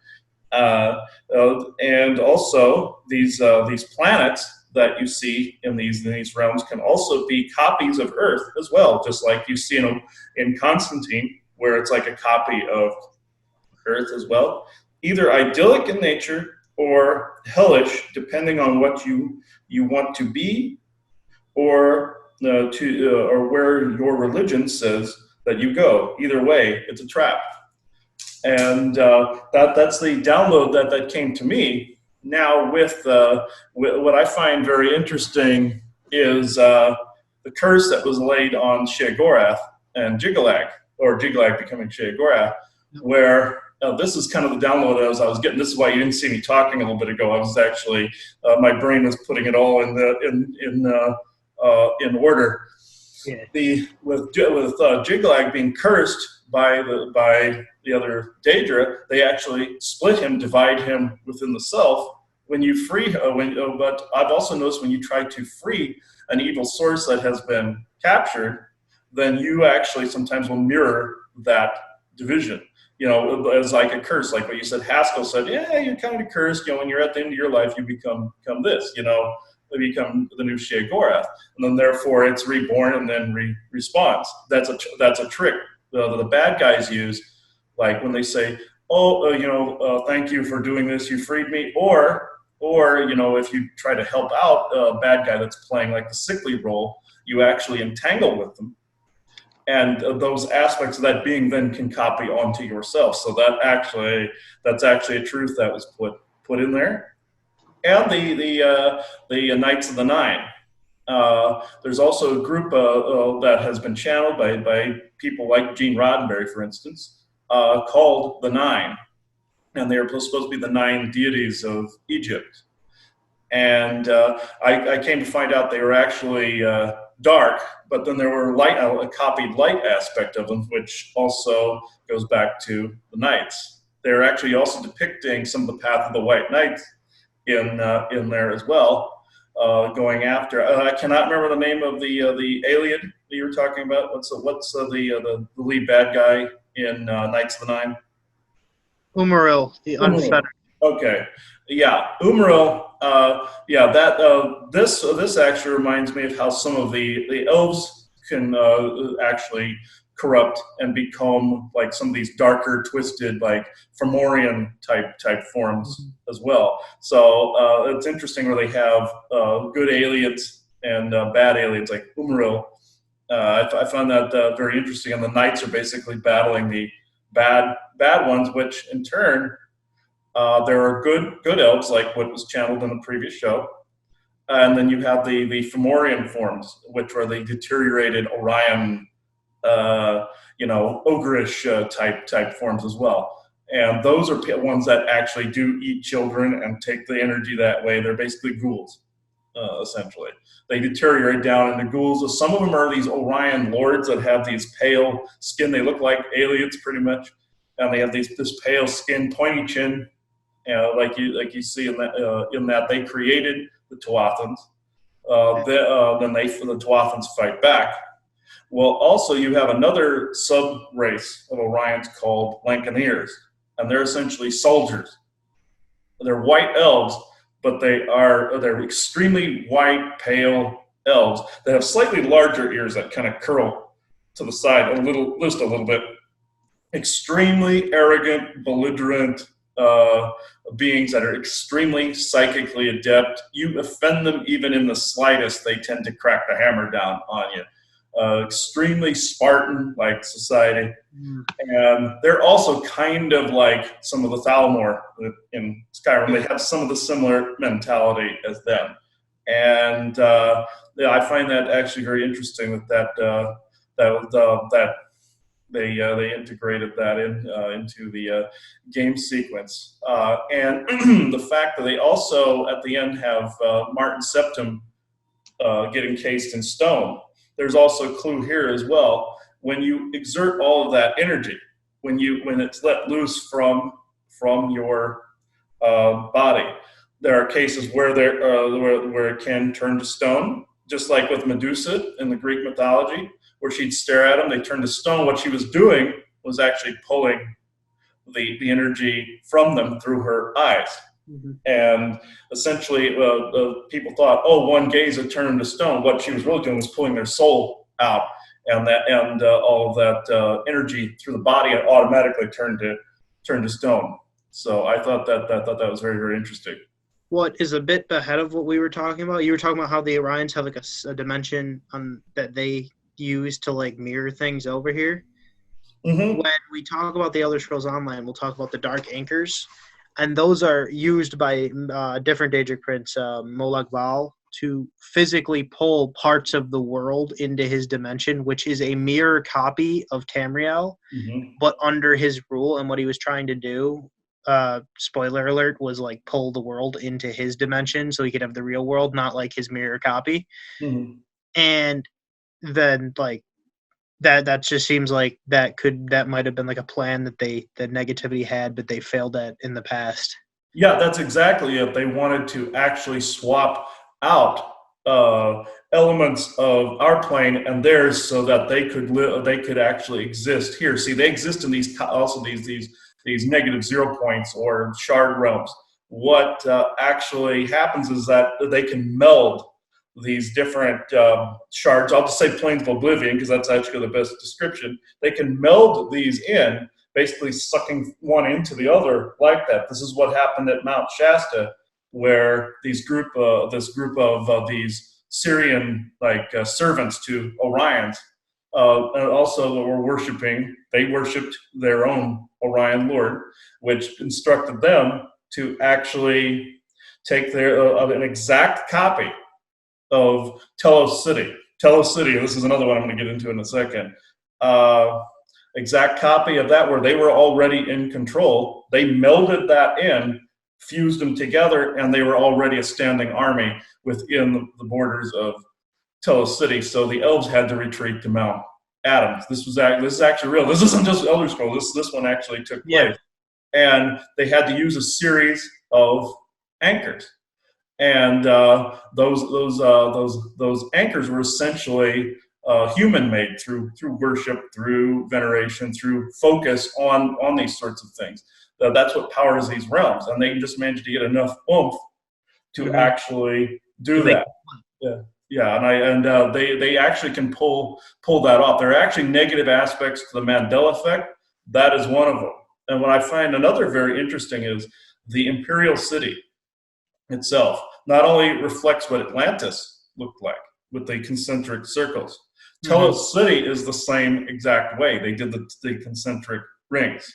And also these planets that you see in these realms can also be copies of Earth as well, just like you see in Constantine, where it's like a copy of Earth as well, either idyllic in nature or hellish, depending on what you want to be, or where your religion says that you go. Either way, it's a trap. And that's the download that came to me. Now, with what I find very interesting is the curse that was laid on Sheogorath and Jiggalag, or Jiggalag becoming Sheogorath, where this is kind of the download as I was getting. This is why you didn't see me talking a little bit ago. I was actually my brain was putting it all in order. Yeah. with Jiglag being cursed by the other Daedra, they actually split him, divide him within the self. When you free, but I've also noticed when you try to free an evil source that has been captured, then you actually sometimes will mirror that division. As like a curse, like what you said. Haskell said, "Yeah, you're kind of cursed. When you're at the end of your life, you become this. You become the new Sheogorath, and then therefore it's reborn and then respawns. That's a trick the bad guys use, like when they say, "Oh, thank you for doing this. You freed me," or if you try to help out a bad guy that's playing like the sickly role, you actually entangle with them, and those aspects of that being then can copy onto yourself. So that's actually a truth that was put in there. And the Knights of the Nine. There's also a group that has been channeled by people like Gene Roddenberry, for instance, called the Nine, and they are supposed to be the 9 deities of Egypt. And I came to find out they were actually dark, but then there were a copied light aspect of them, which also goes back to the knights. They're actually also depicting some of the path of the White Knights in there as well, going after. I cannot remember the name of the alien that you were talking about. What's the lead bad guy in Knights of the Nine? Umaril, the Unfettered. Okay, yeah, Umaril. Yeah, that this actually reminds me of how some of the elves can actually corrupt and become like some of these darker, twisted, like Fomorian type forms as well. So it's interesting where they have good aliens and bad aliens like Umaril. I find that very interesting, and the knights are basically battling the bad ones, which in turn there are good elves like what was channeled in the previous show, and then you have the Fomorian forms, which are the deteriorated Orion, ogreish type forms as well. And those are ones that actually do eat children and take the energy that way. They're basically ghouls, essentially. They deteriorate down into ghouls. Some of them are these Orion lords that have these pale skin. They look like aliens pretty much, and they have this pale skin, pointy chin, like you see in that they created the Tuathans. Then the Tuathans fight back. Well, also you have another sub race of Orions called Lancaneers, and they're essentially soldiers. They're white elves, but they're extremely white, pale elves that have slightly larger ears that kind of curl to the side just a little bit. Extremely arrogant, belligerent beings that are extremely psychically adept. You offend them even in the slightest, they tend to crack the hammer down on you. Extremely Spartan-like society. And they're also kind of like some of the Thalamor in Skyrim. They have some of the similar mentality as them. And I find that actually very interesting that they integrated that into the game sequence. And the fact that they also, at the end, have Martin Septim get encased in stone. There's also a clue here as well. When you exert all of that energy, when it's let loose from your body, there are cases where where it can turn to stone, just like with Medusa in the Greek mythology, where she'd stare at them, they turn to stone. What she was doing was actually pulling the energy from them through her eyes. Mm-hmm. And essentially, people thought, "Oh, one gaze would turn them to stone." What she was really doing was pulling their soul out, and all of that energy through the body automatically turned to stone. So I thought that was very, very interesting. What is a bit ahead of what we were talking about? You were talking about how the Orions have like a dimension that they use to like mirror things over here. Mm-hmm. When we talk about the Elder Scrolls Online, we'll talk about the Dark Anchors, and those are used by different Daedric Prince, Molag Bal, to physically pull parts of the world into his dimension, which is a mirror copy of Tamriel, mm-hmm. but under his rule. And what he was trying to do, spoiler alert, was like pull the world into his dimension so he could have the real world, not like his mirror copy. Mm-hmm. And then like that just seems like that might have been like a plan that negativity had, but they failed at in the past. Yeah, that's exactly it. They wanted to actually swap out elements of our plane and theirs so that they could live, they could actually exist here. See, they exist in these also these negative 0 points or shard realms. What actually happens is that they can meld these different shards. I'll just say planes of oblivion because that's actually the best description. They can meld these in, basically sucking one into the other like that. This is what happened at Mount Shasta, where this group of these Syrian servants to Orions, and also that were worshiping. They worshipped their own Orion Lord, which instructed them to actually take an exact copy of Telos City. Telos City, this is another one I'm going to get into in a second. Exact copy of that where they were already in control. They melded that in, fused them together, and they were already a standing army within the borders of Telos City. So the elves had to retreat to Mount Adams. This is actually real. This isn't just Elder Scrolls. This one actually took place, and they had to use a series of anchors. And those anchors were essentially human made through worship, through veneration, through focus on these sorts of things. That's what powers these realms, and they just managed to get enough oomph to actually do that. Yeah, yeah, and they actually can pull that off. There are actually negative aspects to the Mandela effect. That is one of them. And what I find another very interesting is the Imperial City itself not only reflects what Atlantis looked like with the concentric circles. Telos City is the same exact way. They did the concentric rings.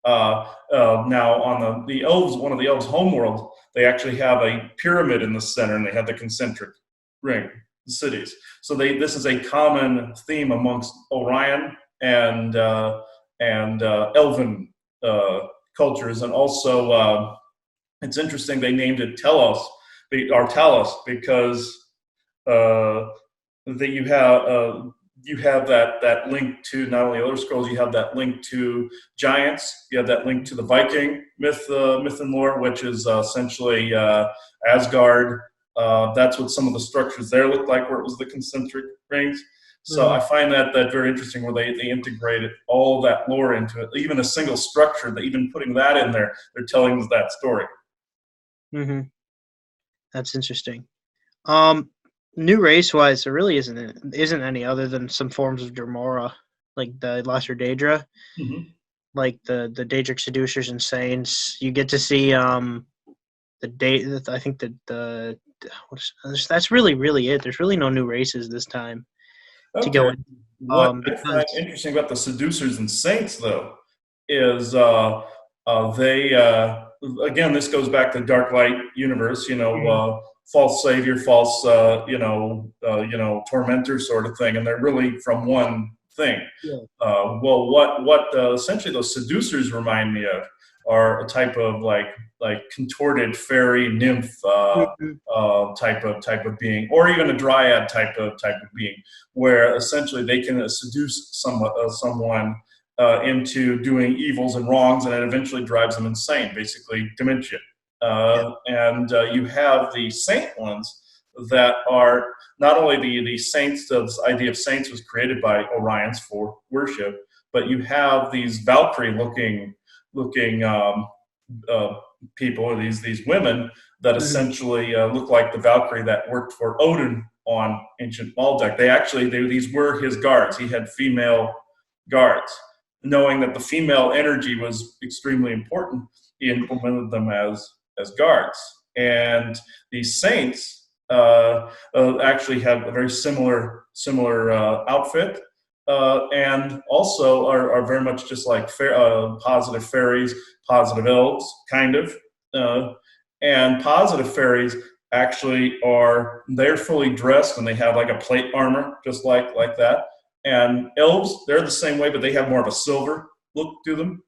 Now on the elves, one of the elves' homeworld, they actually have a pyramid in the center, and they have the concentric ring cities. So this is a common theme amongst Orion and Elven cultures, and also it's interesting they named it Telos or Talos because that you have that link to not only Elder Scrolls, you have that link to giants, you have that link to the Viking myth and lore, which is essentially Asgard. That's what some of the structures there look like, where it was the concentric rings. So I find that very interesting, where they integrated all that lore into it. Even a single structure, even putting that in there, they're telling us that story. That's interesting. New race wise, there really isn't any other than some forms of Dremora, like the Lesser Daedra, like the Daedric Seducers and Saints. You get to see I think that's really it. There's really no new races this time to go in. What I find interesting about the Seducers and Saints, though, is they again, this goes back to Dark Light universe. False savior, false tormentor sort of thing, and they're really from one thing. Well, what essentially those seducers remind me of are a type of like contorted fairy nymph type of being, or even a dryad type of being, where essentially they can seduce someone into doing evils and wrongs, and it eventually drives them insane, basically dementia. And you have the saint ones that are not only the saints. This idea of saints was created by Orions for worship, but you have these Valkyrie looking people, or these women that essentially look like the Valkyrie that worked for Odin on ancient Maldek. These were his guards. He had female guards. Knowing that the female energy was extremely important, he implemented them as guards. And these saints actually have a very similar outfit, and also are very much just like positive fairies, positive elves, kind of. And positive fairies actually they're fully dressed, and they have like a plate armor, just like that. And elves, they're the same way, but they have more of a silver look to them.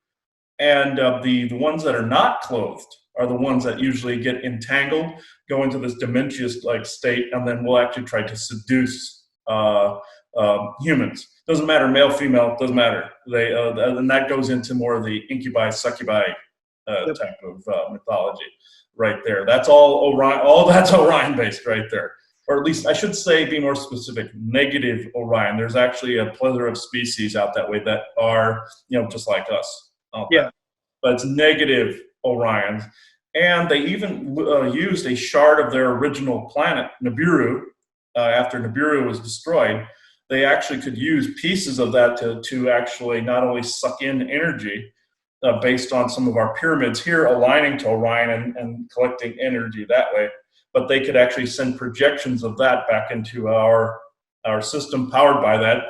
And the ones that are not clothed are the ones that usually get entangled, go into this dementious like state, and then will actually try to seduce humans. Doesn't matter, male, female, doesn't matter. And that goes into more of the incubi, succubi Yep. type of mythology, right there. That's all Orion. All that's Orion based, right there. Or at least I should say, be more specific, negative Orion. There's actually a plethora of species out that way that are, just like us out Yeah. that. But it's negative Orions. And they even used a shard of their original planet, Nibiru, after Nibiru was destroyed. They actually could use pieces of that to actually not only suck in energy based on some of our pyramids here aligning to Orion and collecting energy that way, but they could actually send projections of that back into our system powered by that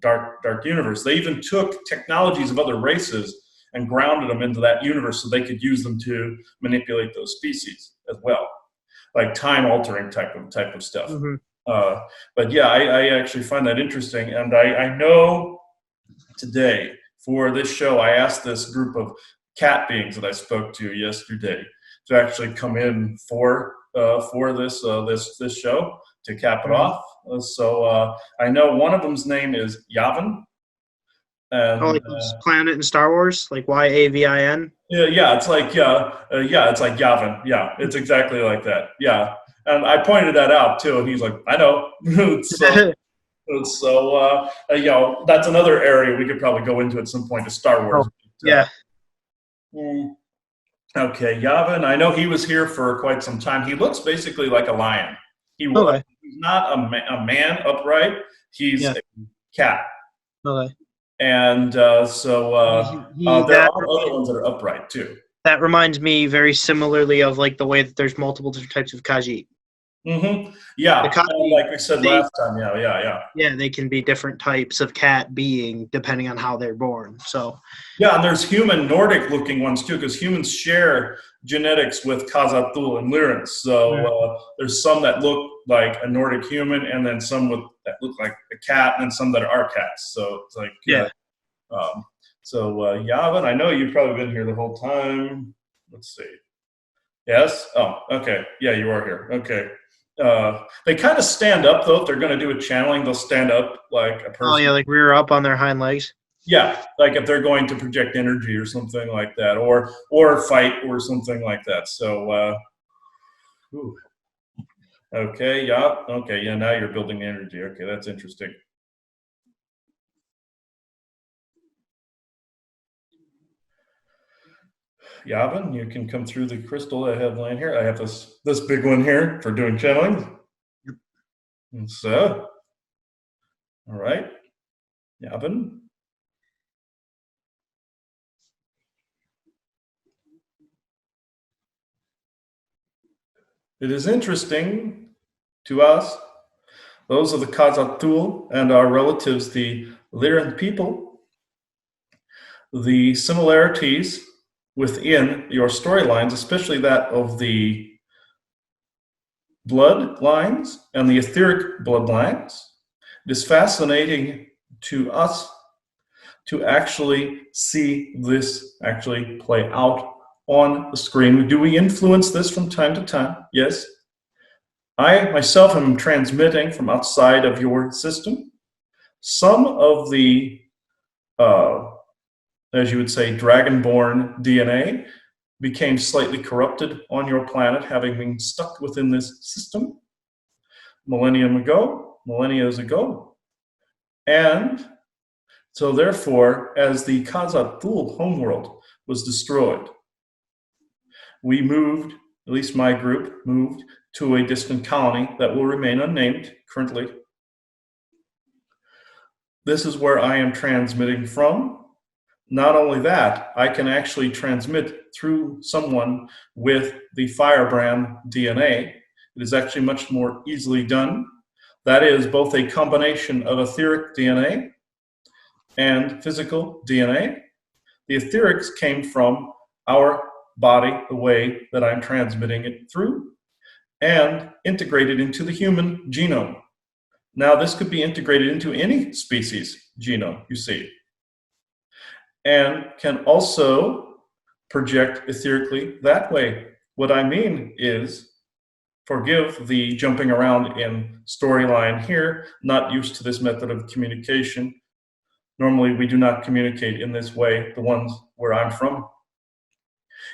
dark universe. They even took technologies of other races and grounded them into that universe so they could use them to manipulate those species as well, like time altering type of stuff. Mm-hmm. But yeah, I actually find that interesting, and I know today for this show I asked this group of cat beings that I spoke to yesterday to actually come in for this show to cap it Mm-hmm. off. So I know one of them's name is Yavin. Oh, And like this planet in Star Wars, like Yavin. yeah, it's like it's like Yavin. Yeah, it's exactly like that. Yeah, and I pointed that out too, and he's like, I know. That's another area we could probably go into at some point to Star Wars. Oh, yeah. Okay, Yavin. I know he was here for quite some time. He looks basically like a lion. He was. Okay. He's not a man upright. He's a cat. Okay. And there are other ones that are upright too. That reminds me very similarly of like the way that there's multiple different types of Khajiit. Mm-hmm. Yeah, like we said last time. Yeah. Yeah, they can be different types of cat being depending on how they're born. So yeah, and there's human Nordic looking ones too, because humans share genetics with Khazad-dûl and Lyrans. So there's some that look like a Nordic human, and then some that look like a cat, and then some that are cats. So it's like Yavin, I know you've probably been here the whole time. Let's see. Yes. Oh, okay. Yeah, you are here. Okay. They kind of stand up though. If they're going to do a channeling, they'll stand up like a person. Oh yeah, like rear up on their hind legs. Yeah, like if they're going to project energy or something like that, or fight or something like that. So, okay, yeah, okay, yeah. Now you're building energy. Okay, that's interesting. Yavin, you can come through the crystal I have laying here. I have this big one here for doing channeling. Yep. And so, all right, Yavin. It is interesting to us, those of the Khazad-dûl and our relatives, the Lyran people, the similarities within your storylines, especially that of the bloodlines and the etheric bloodlines. It is fascinating to us to actually see this actually play out on the screen. Do we influence this from time to time? Yes. I myself am transmitting from outside of your system. Some of the, as you would say, dragonborn DNA became slightly corrupted on your planet, having been stuck within this system millennia ago. And so therefore, as the Khazad-dûl homeworld was destroyed, we moved, at least my group, moved to a distant colony that will remain unnamed currently. This is where I am transmitting from. Not only that, I can actually transmit through someone with the firebrand DNA. It is actually much more easily done. That is both a combination of etheric DNA and physical DNA. The etherics came from our body, the way that I'm transmitting it through, and integrated into the human genome. Now, this could be integrated into any species genome, you see, and can also project etherically that way. What I mean is Forgive the jumping around in storyline here, not used to this method of communication. Normally, we do not communicate in this way, the ones where I'm from.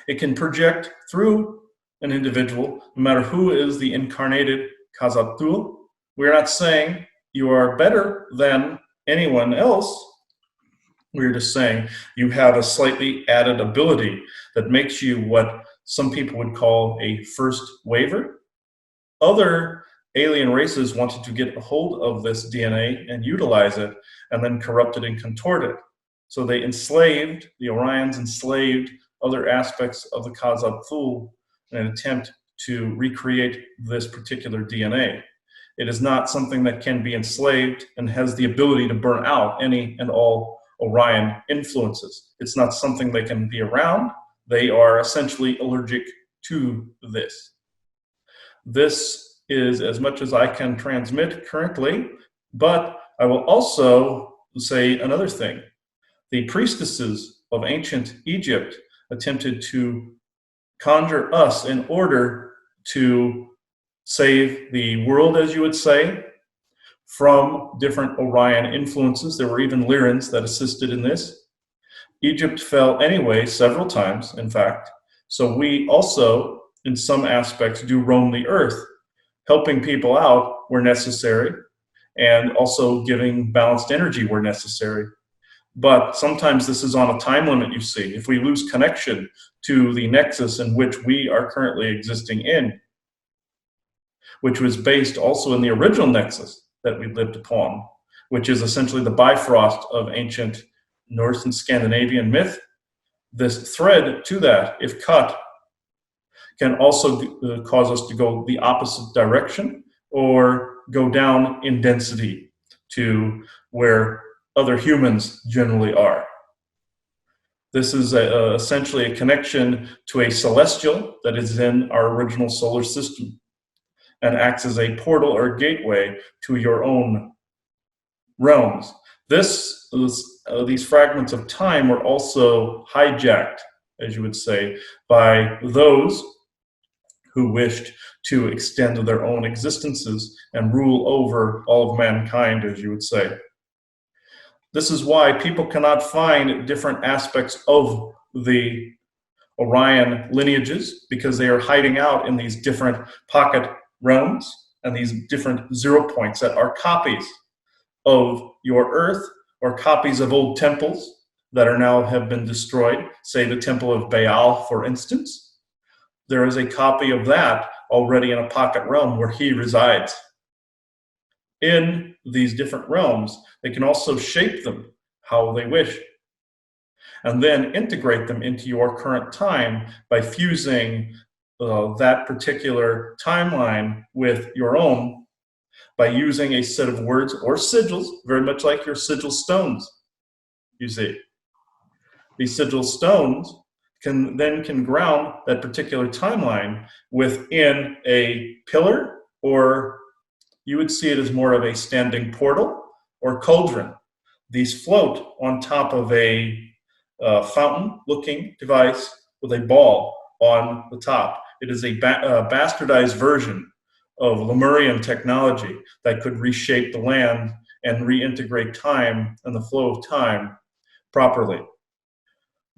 It can project through an individual, no matter who is the incarnated Kazatul. We're not saying you are better than anyone else. We're just saying you have a slightly added ability that makes you what some people would call a first waver. Other alien races wanted to get a hold of this DNA and utilize it and then corrupt it and contort it. So they enslaved, the Orions enslaved other aspects of the Khazad-Thul in an attempt to recreate this particular DNA. It is not something that can be enslaved and has the ability to burn out any and all Orion influences. It's not something they can be around. They are essentially allergic to this. This is as much as I can transmit currently, but I will also say another thing. The priestesses of ancient Egypt attempted to conjure us in order to save the world, as you would say, from different Orion influences. There were even Lyrans that assisted in this. Egypt fell anyway several times, in fact. So we also, in some aspects, do roam the earth, helping people out where necessary, and also giving balanced energy where necessary. But sometimes this is on a time limit, you see. If we lose connection to the nexus in which we are currently existing in, which was based also in the original nexus that we lived upon, which is essentially the Bifrost of ancient Norse and Scandinavian myth, this thread to that, if cut, can also cause us to go the opposite direction or go down in density to where other humans generally are. This is essentially a connection to a celestial that is in our original solar system and acts as a portal or gateway to your own realms. These fragments of time were also hijacked, as you would say, by those who wished to extend their own existences and rule over all of mankind, as you would say. This is why people cannot find different aspects of the Orion lineages, because they are hiding out in these different pocket realms and these different 0 points that are copies of your Earth or copies of old temples that are now have been destroyed, say the Temple of Baal, for instance. There is a copy of that already in a pocket realm where he resides. In these different realms, they can also shape them how they wish, and then integrate them into your current time by fusing that particular timeline with your own by using a set of words or sigils, very much like your sigil stones, you see. These sigil stones can ground that particular timeline within a pillar, or you would see it as more of a standing portal or cauldron. These float on top of a fountain-looking device with a ball on the top. It is a bastardized version of Lemurian technology that could reshape the land and reintegrate time and the flow of time properly.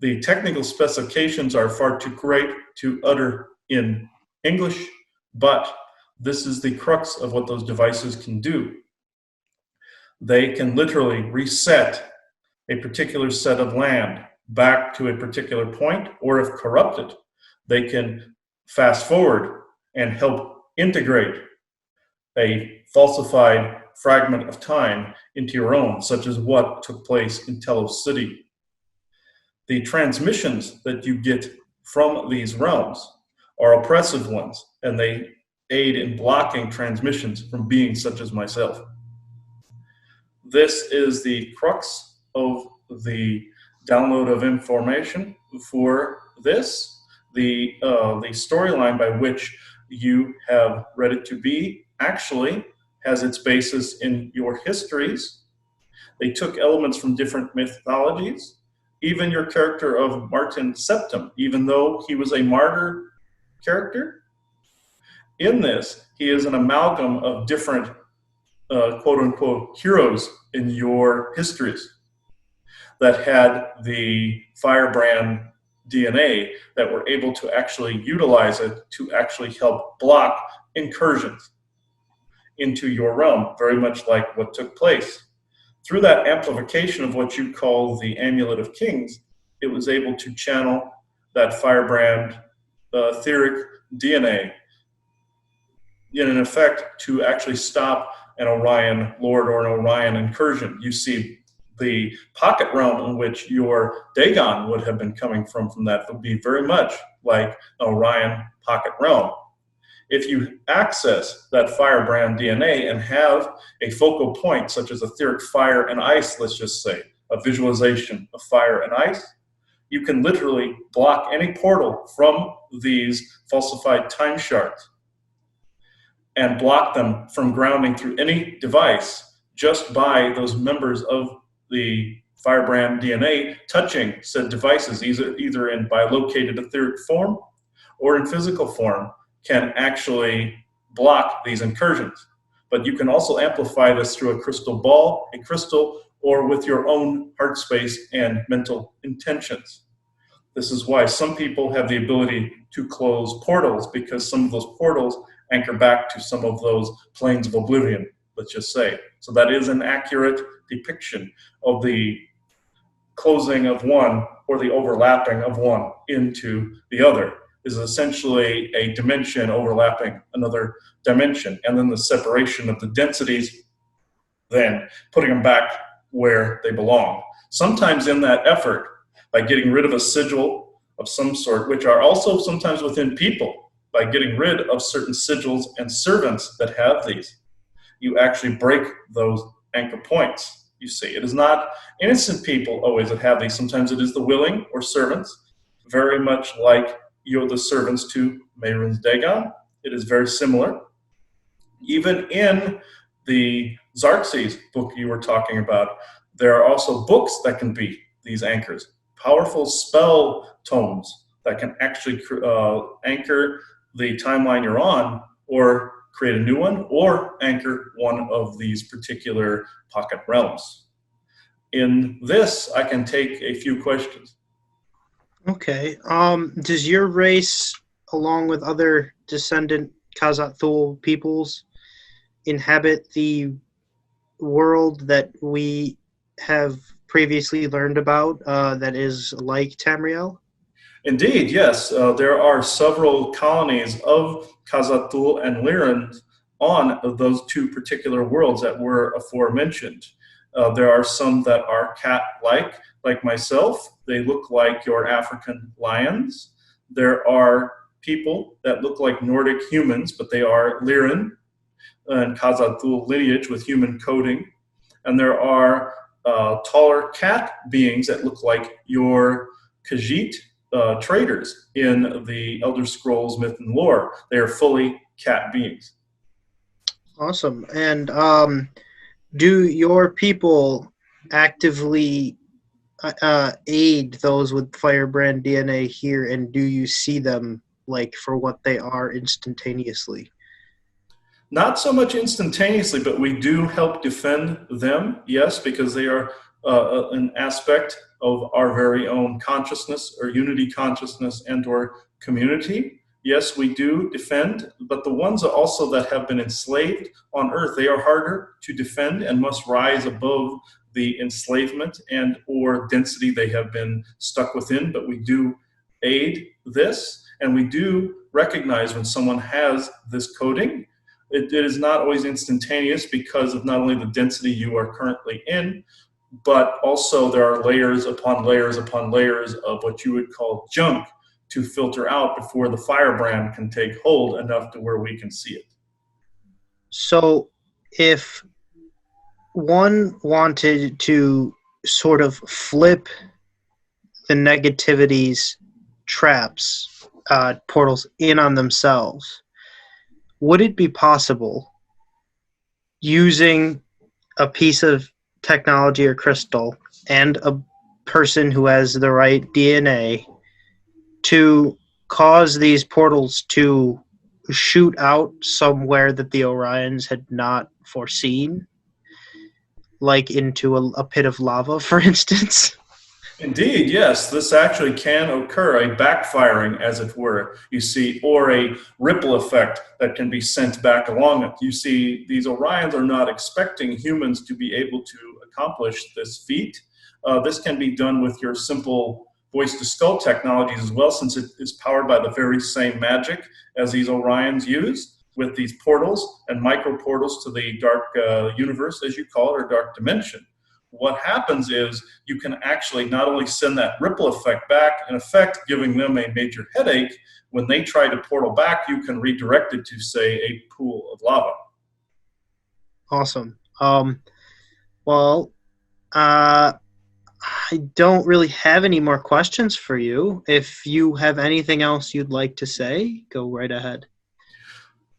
The technical specifications are far too great to utter in English, but this is the crux of what those devices can do. They can literally reset a particular set of land back to a particular point, or if corrupted, they can fast forward and help integrate a falsified fragment of time into your own, such as what took place in Telos City. The transmissions that you get from these realms are oppressive ones, and they aid in blocking transmissions from beings such as myself. This is the crux of the download of information for this. The storyline by which you have read it to be actually has its basis in your histories. They took elements from different mythologies. Even your character of Martin Septim, even though he was a martyr character, In this, he is an amalgam of different quote unquote heroes in your histories that had the firebrand DNA that were able to actually utilize it to actually help block incursions into your realm, very much like what took place. Through that amplification of what you call the Amulet of Kings, it was able to channel that firebrand etheric DNA in effect to actually stop an Orion Lord or an Orion incursion. You see the pocket realm in which your Dagon would have been coming from that would be very much like an Orion pocket realm. If you access that firebrand DNA and have a focal point, such as etheric fire and ice, let's just say, a visualization of fire and ice, you can literally block any portal from these falsified time shards and block them from grounding through any device just by those members of the firebrand DNA touching said devices, either in bilocated etheric form or in physical form, can actually block these incursions. But you can also amplify this through a crystal ball, a crystal, or with your own heart space and mental intentions. This is why some people have the ability to close portals, because some of those portals anchor back to some of those planes of oblivion, let's just say. So that is an accurate depiction of the closing of one or the overlapping of one into the other. Is essentially a dimension overlapping another dimension, and then the separation of the densities, then putting them back where they belong. Sometimes in that effort, by getting rid of a sigil of some sort, which are also sometimes within people, by getting rid of certain sigils and servants that have these, you actually break those anchor points. You see, it is not innocent people always that have these. Sometimes it is the willing or servants, very much like you're the servants to Mehrunes Dagon. It is very similar. Even in the Xerxes book you were talking about, there are also books that can be these anchors, powerful spell tomes that can actually anchor the timeline you're on, or create a new one, or anchor one of these particular pocket realms. In this, I can take a few questions. Okay. Does your race, along with other descendant Khazad-Thul peoples, inhabit the world that we have previously learned about that is like Tamriel? Indeed, yes. There are several colonies of Khazad-Thul and Lyran on those two particular worlds that were aforementioned. There are some that are like myself. They look like your African lions. There are people that look like Nordic humans, but they are Lyran and Khazad-Thul lineage with human coding. And there are taller cat beings that look like your Khajiit traders in the Elder Scrolls myth and lore. They are fully cat beings. Awesome. And do your people actively aid those with Firebrand DNA here, and do you see them like for what they are instantaneously? Not so much instantaneously, but we do help defend them, yes, because they are an aspect of our very own consciousness or unity consciousness and or community. Yes, we do defend, but the ones also that have been enslaved on earth, they are harder to defend and must rise above the enslavement and or density they have been stuck within. But we do aid this, and we do recognize when someone has this coding. It is not always instantaneous because of not only the density you are currently in, but also there are layers upon layers upon layers of what you would call junk to filter out before the firebrand can take hold enough to where we can see it. So if one wanted to sort of flip the negativities, traps, portals in on themselves, would it be possible using a piece of technology or crystal and a person who has the right DNA to cause these portals to shoot out somewhere that the Orions had not foreseen, like into a pit of lava, for instance. Indeed, yes, this actually can occur, a backfiring, as it were, you see, or a ripple effect that can be sent back along it. You see, these Orions are not expecting humans to be able to accomplish this feat. This can be done with your simple voice to skull technologies as well, since it is powered by the very same magic as these Orions use with these portals and micro portals to the dark universe, as you call it, or dark dimension. What happens is you can actually not only send that ripple effect back, in effect giving them a major headache. When they try to portal back, you can redirect it to, say, a pool of lava. Awesome. Well, I don't really have any more questions for you. If you have anything else you'd like to say, go right ahead.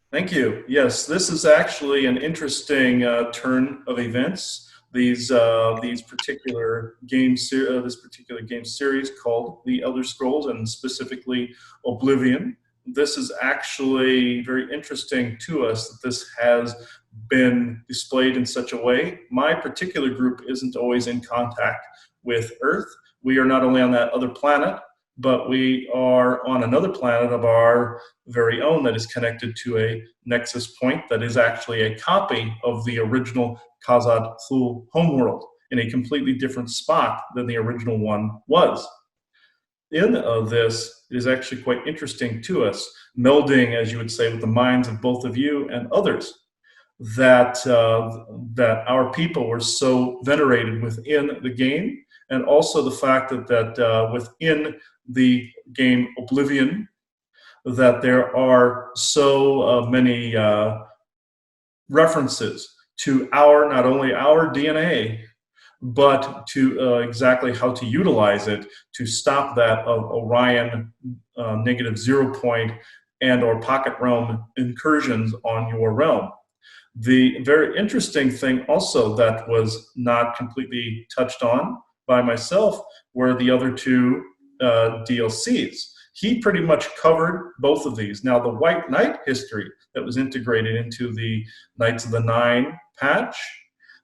Thank you. Yes, this is actually an interesting turn of events. These particular this particular game series called The Elder Scrolls, and specifically Oblivion. This is actually very interesting to us that this has been displayed in such a way. My particular group isn't always in contact with Earth. We are not only on that other planet, but we are on another planet of our very own that is connected to a nexus point that is actually a copy of the original Khazad Thul homeworld in a completely different spot than the original one was. In this, it is actually quite interesting to us, melding, as you would say, with the minds of both of you and others, that our people were so venerated within the game, and also the fact that within the game Oblivion, that there are so many references to our, not only our DNA, but to exactly how to utilize it to stop that of Orion negative 0 point and or pocket realm incursions on your realm. The very interesting thing also that was not completely touched on by myself were the other two DLCs. He pretty much covered both of these. Now, the White Knight history that was integrated into the Knights of the Nine patch,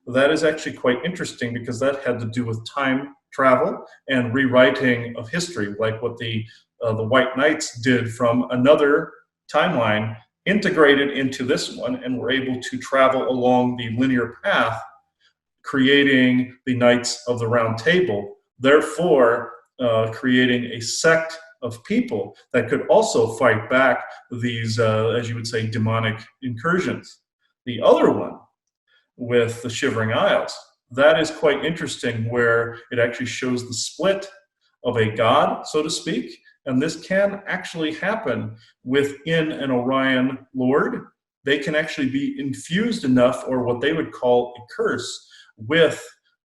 that is actually quite interesting because that had to do with time travel and rewriting of history, like what the White Knights did from another timeline, integrated into this one, and were able to travel along the linear path, creating the Knights of the Round Table, therefore creating a sect of people that could also fight back these, as you would say, demonic incursions. The other one, with the Shivering Isles, that is quite interesting, where it actually shows the split of a god, so to speak, and this can actually happen within an Orion Lord. They can actually be infused enough, or what they would call a curse, with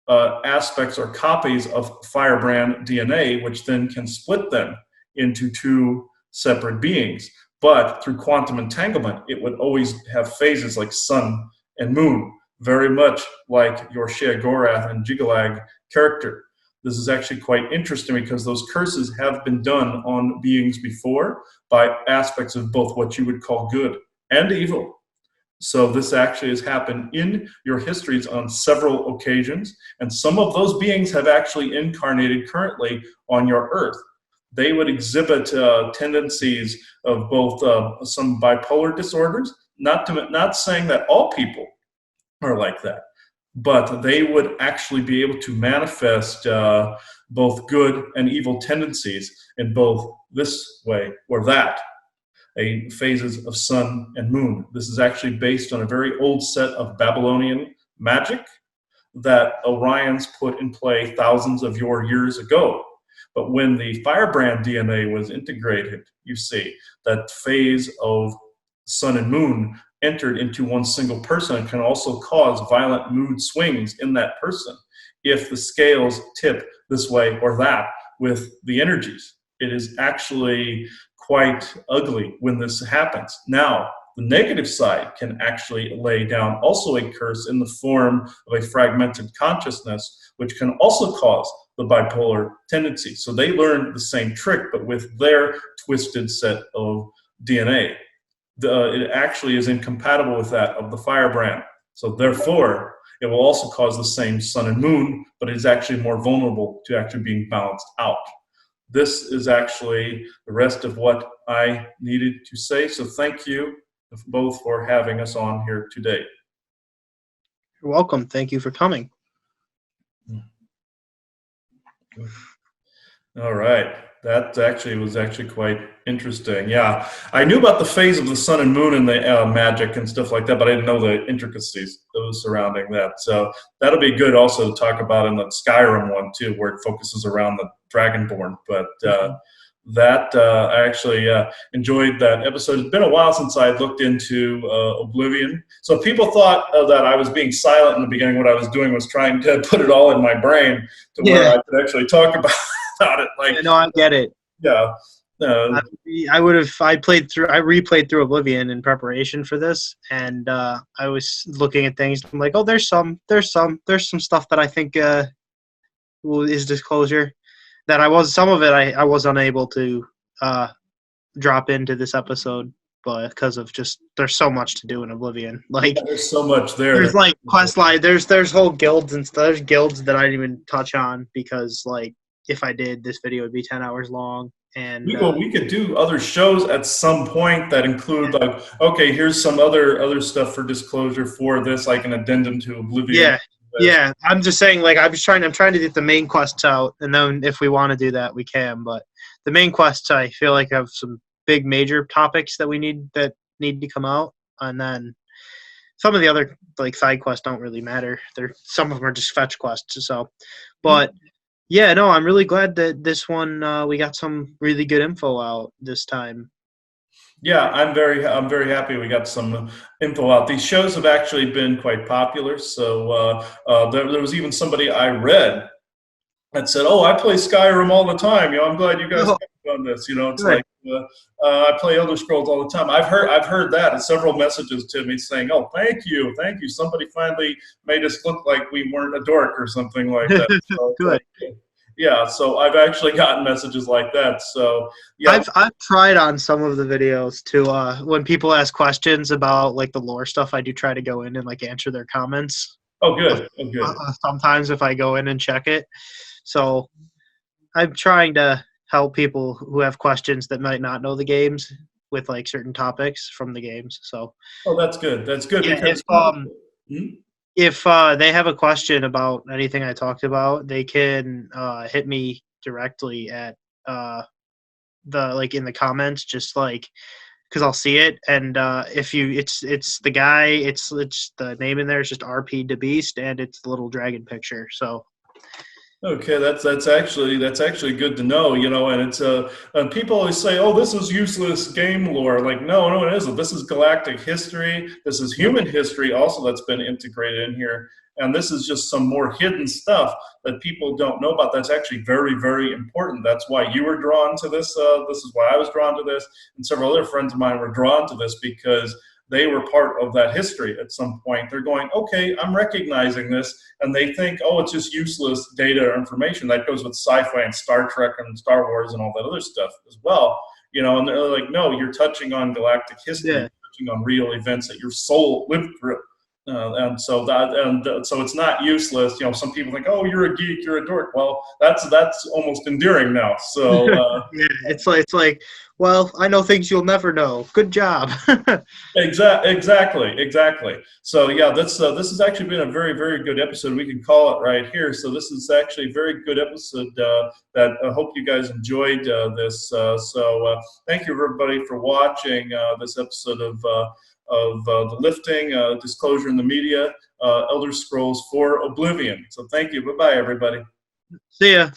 aspects or copies of Firebrand DNA, which then can split them into two separate beings. But through quantum entanglement, it would always have phases like sun and moon, very much like your Sheogorath and Jigalag character. This is actually quite interesting because those curses have been done on beings before by aspects of both what you would call good and evil. So this actually has happened in your histories on several occasions, and some of those beings have actually incarnated currently on your Earth. They would exhibit tendencies of both some bipolar disorders, not saying that all people are like that, but they would actually be able to manifest both good and evil tendencies in both this way or that, phases of sun and moon. This is actually based on a very old set of Babylonian magic that Orions put in play thousands of your years ago. But when the Firebrand DNA was integrated, you see, that phase of sun and moon entered into one single person and can also cause violent mood swings in that person if the scales tip this way or that with the energies. It is actually quite ugly when this happens. Now, the negative side can actually lay down also a curse in the form of a fragmented consciousness, which can also cause the bipolar tendency. So they learned the same trick, but with their twisted set of DNA. it actually is incompatible with that of the firebrand. So therefore, it will also cause the same sun and moon, but it is actually more vulnerable to actually being balanced out. This is actually the rest of what I needed to say. So thank you both for having us on here today. You're welcome. Thank you for coming. All right. That actually was actually quite interesting. Yeah, I knew about the phase of the sun and moon and the magic and stuff like that, but I didn't know the intricacies that was surrounding that. So that'll be good also to talk about in the Skyrim one too, where it focuses around the Dragonborn. But I actually enjoyed that episode. It's been a while since I looked into Oblivion. So people thought that I was being silent in the beginning. What I was doing was trying to put it all in my brain to where I could actually talk about it. Like, no, I get it. Yeah. I replayed through Oblivion in preparation for this, and I was looking at things. I'm like, oh, there's some stuff that I think is disclosure that I was unable to drop into this episode, but because of just there's so much to do in Oblivion. Like there's so much there. There's like quest line. There's whole guilds and stuff. There's guilds that I didn't even touch on because like if I did, this video would be 10 hours long. And we could do other shows at some point that include like, okay, here's some other stuff for disclosure for this, like an addendum to Oblivion. Yeah. I'm just saying, like, I'm trying to get the main quests out, and then if we want to do that, we can. But the main quests, I feel like have some big major topics that need to come out, and then some of the other like side quests don't really matter. Some of them are just fetch quests. So, but. Yeah, no, I'm really glad that this one we got some really good info out this time. Yeah, I'm very happy we got some info out. These shows have actually been quite popular. So there was even somebody I read that said, "Oh, I play Skyrim all the time. I'm glad you guys have done this. It's Good. like I play Elder Scrolls all the time." I've heard that, and several messages to me saying, "Oh, thank you. Somebody finally made us look like we weren't a dork or something like that." So, Good. Yeah, so I've actually gotten messages like that. So yeah, I've tried on some of the videos to when people ask questions about like the lore stuff, I do try to go in and like answer their comments. Oh, good. Oh, good. Sometimes if I go in and check it, so I'm trying to help people who have questions that might not know the games with like certain topics from the games. So that's good. That's good because if they have a question about anything I talked about, they can hit me directly at in the comments, just like because I'll see it. And if you, it's the guy, it's the name in there is just RP the Beast, and it's the little dragon picture. So. Okay, that's actually good to know, and it's and people always say, "Oh, this is useless game lore." Like, no, it isn't. This is galactic history. This is human history also that's been integrated in here, and this is just some more hidden stuff that people don't know about. That's actually very, very important. That's why you were drawn to this. This is why I was drawn to this, and several other friends of mine were drawn to this because they were part of that history at some point. They're going, okay, I'm recognizing this, and they think, oh, it's just useless data or information. That goes with sci-fi and Star Trek and Star Wars and all that other stuff as well. And they're like, no, you're touching on galactic history, You're touching on real events that your soul lived through. So it's not useless. Some people think, "Oh, you're a geek, you're a dork." Well, that's almost endearing now. So yeah, it's like, well, I know things you'll never know. Good job. Exactly. So yeah, this has actually been a very, very good episode. We can call it right here. So this is actually a very good episode that I hope you guys enjoyed this. So thank you everybody for watching this episode of the lifting, disclosure in the media, Elder Scrolls 4 Oblivion. So thank you. Bye-bye, everybody. See ya.